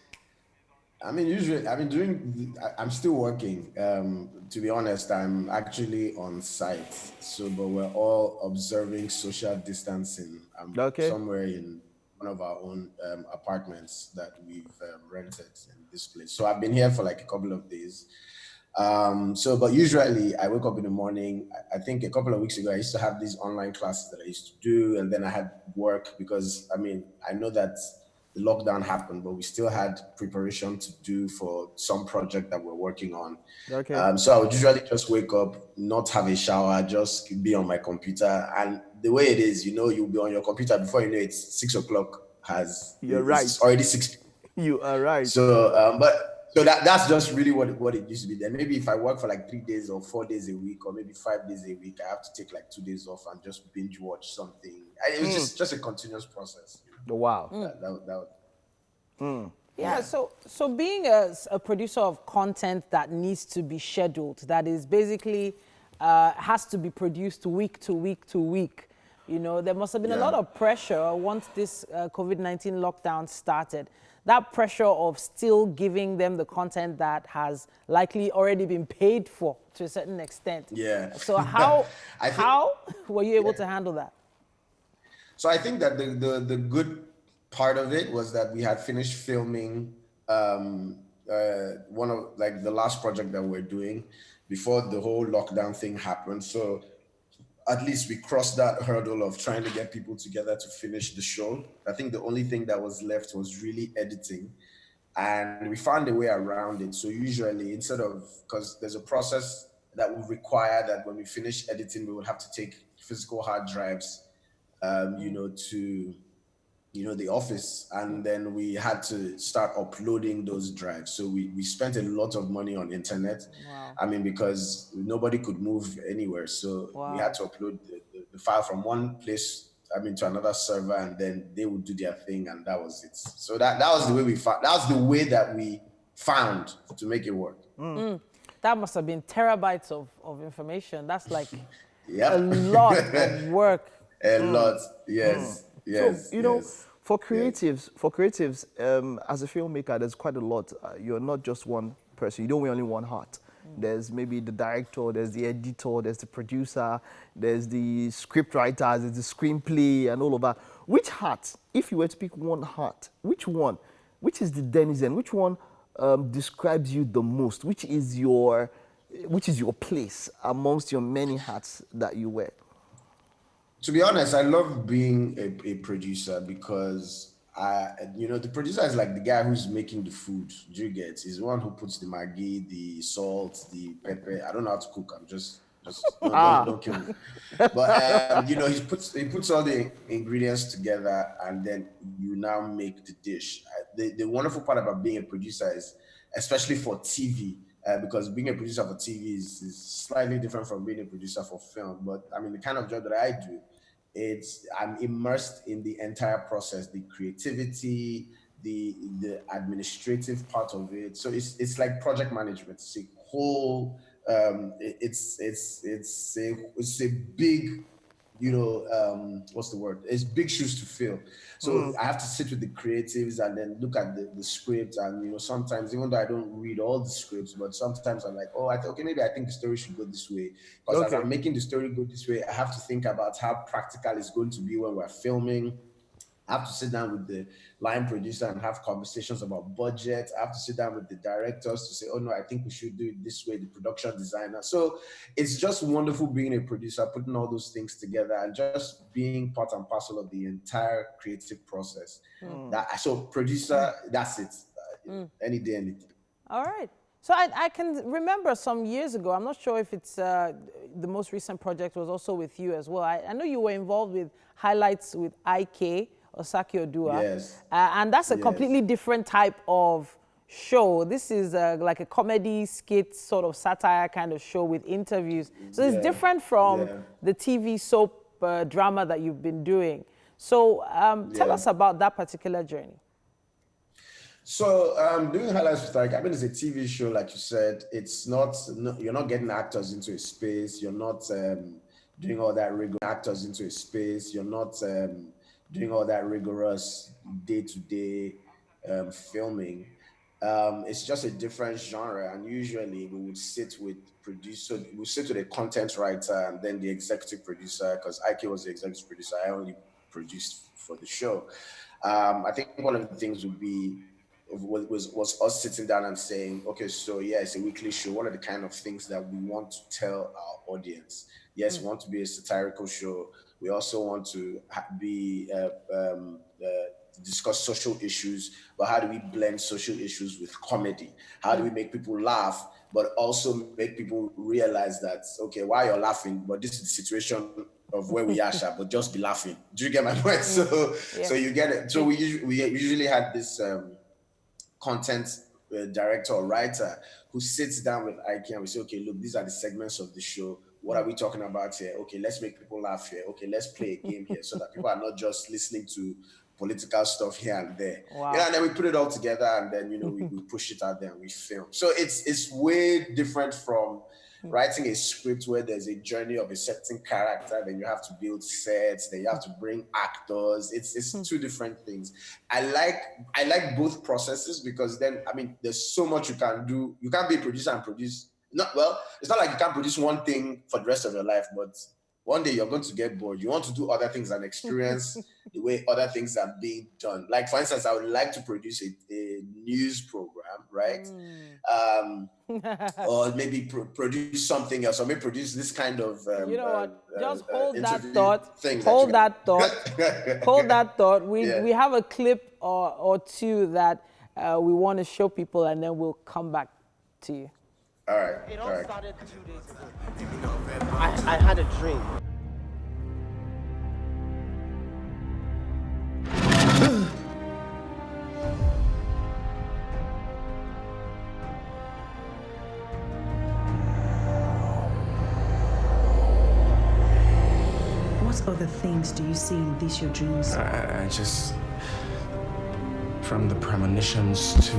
I mean, usually, I'm still working. To be honest, I'm actually on site. So, but we're all observing social distancing. I'm somewhere in one of our own apartments that we've rented in this place. So I've been here for like a couple of days. But usually I wake up in the morning. I think a couple of weeks ago, I used to have these online classes that I used to do. And then I had work because, I know that the lockdown happened, but we still had preparation to do for some project that we're working on. Okay. So I would usually just wake up, not have a shower, just be on my computer. And the way it is, you'll be on your computer before you know it's 6 o'clock. You're right. It's already 6. You are right. So, so that's just really what it used to be. Then maybe if I work for like 3 days or 4 days a week, or maybe 5 days a week, I have to take like 2 days off and just binge watch something. It was just a continuous process. Wow. Yeah, so being a producer of content that needs to be scheduled, that is basically has to be produced week to week to week, there must have been a lot of pressure once this COVID-19 lockdown started. That pressure of still giving them the content that has likely already been paid for to a certain extent. Yeah. So how were you able to handle that? So I think that the good part of it was that we had finished filming one of like the last project that we're doing before the whole lockdown thing happened. So at least we crossed that hurdle of trying to get people together to finish the show. I think the only thing that was left was really editing, and we found a way around it. So usually because there's a process that would require that when we finish editing, we would have to take physical hard drives, to the office, and then we had to start uploading those drives. So we spent a lot of money on internet. Wow. Because nobody could move anywhere. So we had to upload the file from one place, to another server, and then they would do their thing, and that was it. So that was the way that we found to make it work. That must have been terabytes of information. That's like a lot of work. A lot, yes. Yes. So, for creatives, as a filmmaker, there's quite a lot. You're not just one person. You don't wear only one hat. There's maybe the director, there's the editor, there's the producer, there's the script writer, there's the screenplay, and all of that. Which hat, if you were to pick one hat, which is the denizen? Which one describes you the most? Which is your place amongst your many hats that you wear? To be honest, I love being a producer because the producer is like the guy who's making the food. Do you get? He's the one who puts the maggi, the salt, the pepper. I don't know how to cook. I'm just don't kill me. But he puts all the ingredients together, and then you now make the dish. The wonderful part about being a producer is, especially for TV, because being a producer for TV is slightly different from being a producer for film. But the kind of job that I do, I'm immersed in the entire process, the creativity, the administrative part of it. So it's like project management. It's a whole it's a big what's the word? It's big shoes to fill. So I have to sit with the creatives and then look at the script. And, sometimes, even though I don't read all the scripts, but sometimes I'm like, oh, okay, maybe I think the story should go this way. Because as I'm making the story go this way, I have to think about how practical it's going to be when we're filming. I have to sit down with the line producer and have conversations about budget. I have to sit down with the directors to say, oh no, I think we should do it this way, the production designer. So it's just wonderful being a producer, putting all those things together and just being part and parcel of the entire creative process. So producer, that's it. Any day, anything. All right. So I can remember some years ago, I'm not sure if it's the most recent project was also with you as well. I know you were involved with Highlights with IK, Osaki Odua. Yes. And that's a completely different type of show. This is like a comedy skit, sort of satire kind of show with interviews. So it's different from the TV soap drama that you've been doing. So tell us about that particular journey. So doing Highlights with Ike, it's a TV show, like you said. It's not, you're not getting actors into a space. You're not doing all that rigorous You're not doing all that rigorous day-to-day filming. It's just a different genre, and usually we would sit with a content writer and then the executive producer, because Ike was the executive producer. I only produced for the show. I think one of the things would be was us sitting down and saying, okay, so it's a weekly show. What are the kind of things that we want to tell our audience? Yes, we want to be a satirical show. We also want to discuss social issues, but how do we blend social issues with comedy? How do we make people laugh, but also make people realize that, okay, why you're laughing, but this is the situation of where we are, but just be laughing. Do you get my point? So you get it. So we usually had this content director or writer who sits down with Ike and we say, okay, look, these are the segments of the show. What are we talking about here? Okay, let's make people laugh here. Okay, let's play a game here so that people are not just listening to political stuff here and there. Wow. And then we put it all together and then, we push it out there and we film. So it's way different from writing a script where there's a journey of a certain character, then you have to build sets, then you have to bring actors. It's two different things. I like both processes because then, there's so much you can do. You can't be a producer and produce. It's not like you can't produce one thing for the rest of your life, but one day you're going to get bored. You want to do other things and experience the way other things are being done. Like, for instance, I would like to produce a news program, right? Or maybe produce something else, or maybe produce this kind of you know what? Just hold that thought. Hold that thought. Hold that thought. We have a clip or two that we want to show people, and then we'll come back to you. All right. It all started 2 days ago. I had a dream. What other things do you see in these your dreams? I just, from the premonitions to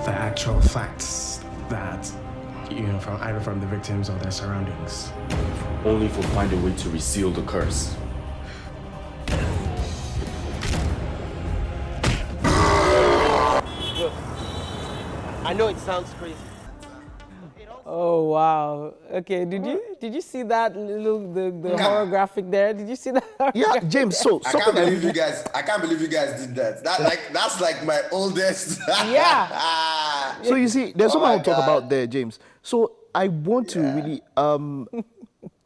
the actual facts that, from either from the victims or their surroundings. Only if we find a way to reseal the curse. Look, I know it sounds crazy. Oh wow! Okay, did you see that little the horror graphic there? Did you see that? Yeah, James. So I can't believe you guys did that. That's like my oldest. Yeah. So you see, there's something I'll talk about there, James. So I want to really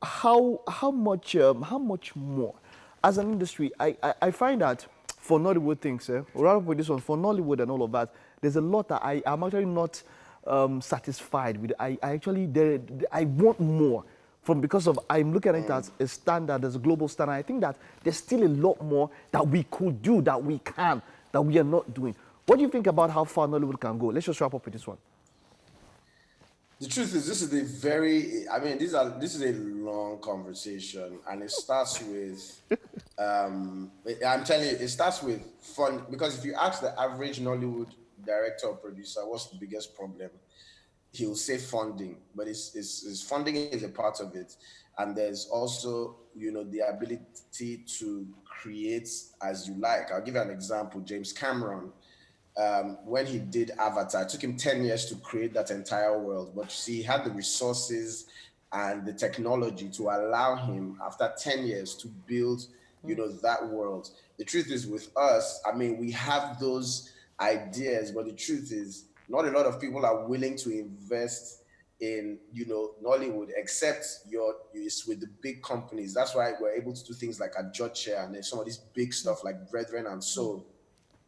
how much more as an industry. I find that for Nollywood things, or rather with this one for Nollywood and all of that, there's a lot that I'm actually not satisfied with. I want more because I'm looking at it as a standard, as a global standard. I think that there's still a lot more that we could do, that we can, that we are not doing. What do you think about how far Nollywood can go? Let's just wrap up with this one. The truth is, this is a long conversation, and it starts with, I'm telling you, it starts with fun, because if you ask the average Nollywood director or producer, what's the biggest problem? He'll say funding, but it's funding is a part of it. And there's also, the ability to create as you like. I'll give you an example. James Cameron, when he did Avatar, it took him 10 years to create that entire world. But you see, he had the resources and the technology to allow him, after 10 years, to build, that world. The truth is, with us, I mean, we have those ideas, but the truth is, not a lot of people are willing to invest in Nollywood, except it's with the big companies. That's why we're able to do things like a Judge Share and then some of these big stuff like Brethren and Soul.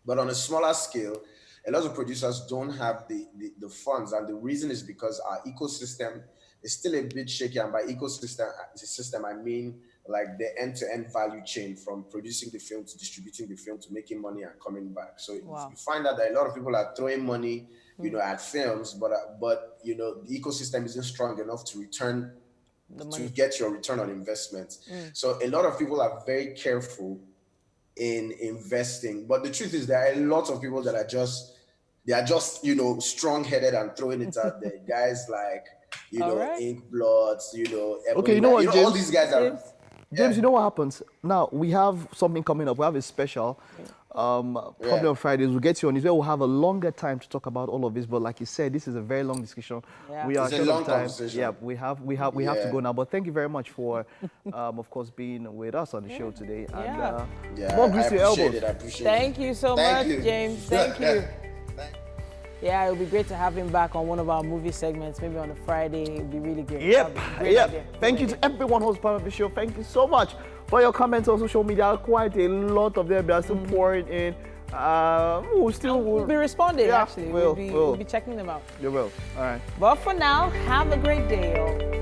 But on a smaller scale, a lot of producers don't have the funds, and the reason is because our ecosystem is still a bit shaky. And by ecosystem I mean like the end-to-end value chain, from producing the film to distributing the film to making money and coming back. So you find out that a lot of people are throwing money at films, but the ecosystem isn't strong enough to get your return on investment. So a lot of people are very careful in investing, but the truth is there are a lot of people that are just strong-headed and throwing it out there. Guys like Ink Bloods, okay, you know what, James? All these guys are. James, you know what happens? Now, we have something coming up. We have a special, probably on Fridays. We'll get you on this. We'll have a longer time to talk about all of this. But like you said, this is a very long discussion. Yeah. We are short of time. Yeah, we have to go now. But thank you very much for, of course, being with us on the show today. And more grease to your elbows. Thank you so much, James. Thank you. Yeah, it would be great to have him back on one of our movie segments, maybe on a Friday. It would be really great. Yep. Thank you to everyone who's part of the show. Thank you so much for your comments on social media. Quite a lot of them. They are still pouring in. We'll be responding, actually. We'll be checking them out. You will. All right. But for now, have a great day, y'all.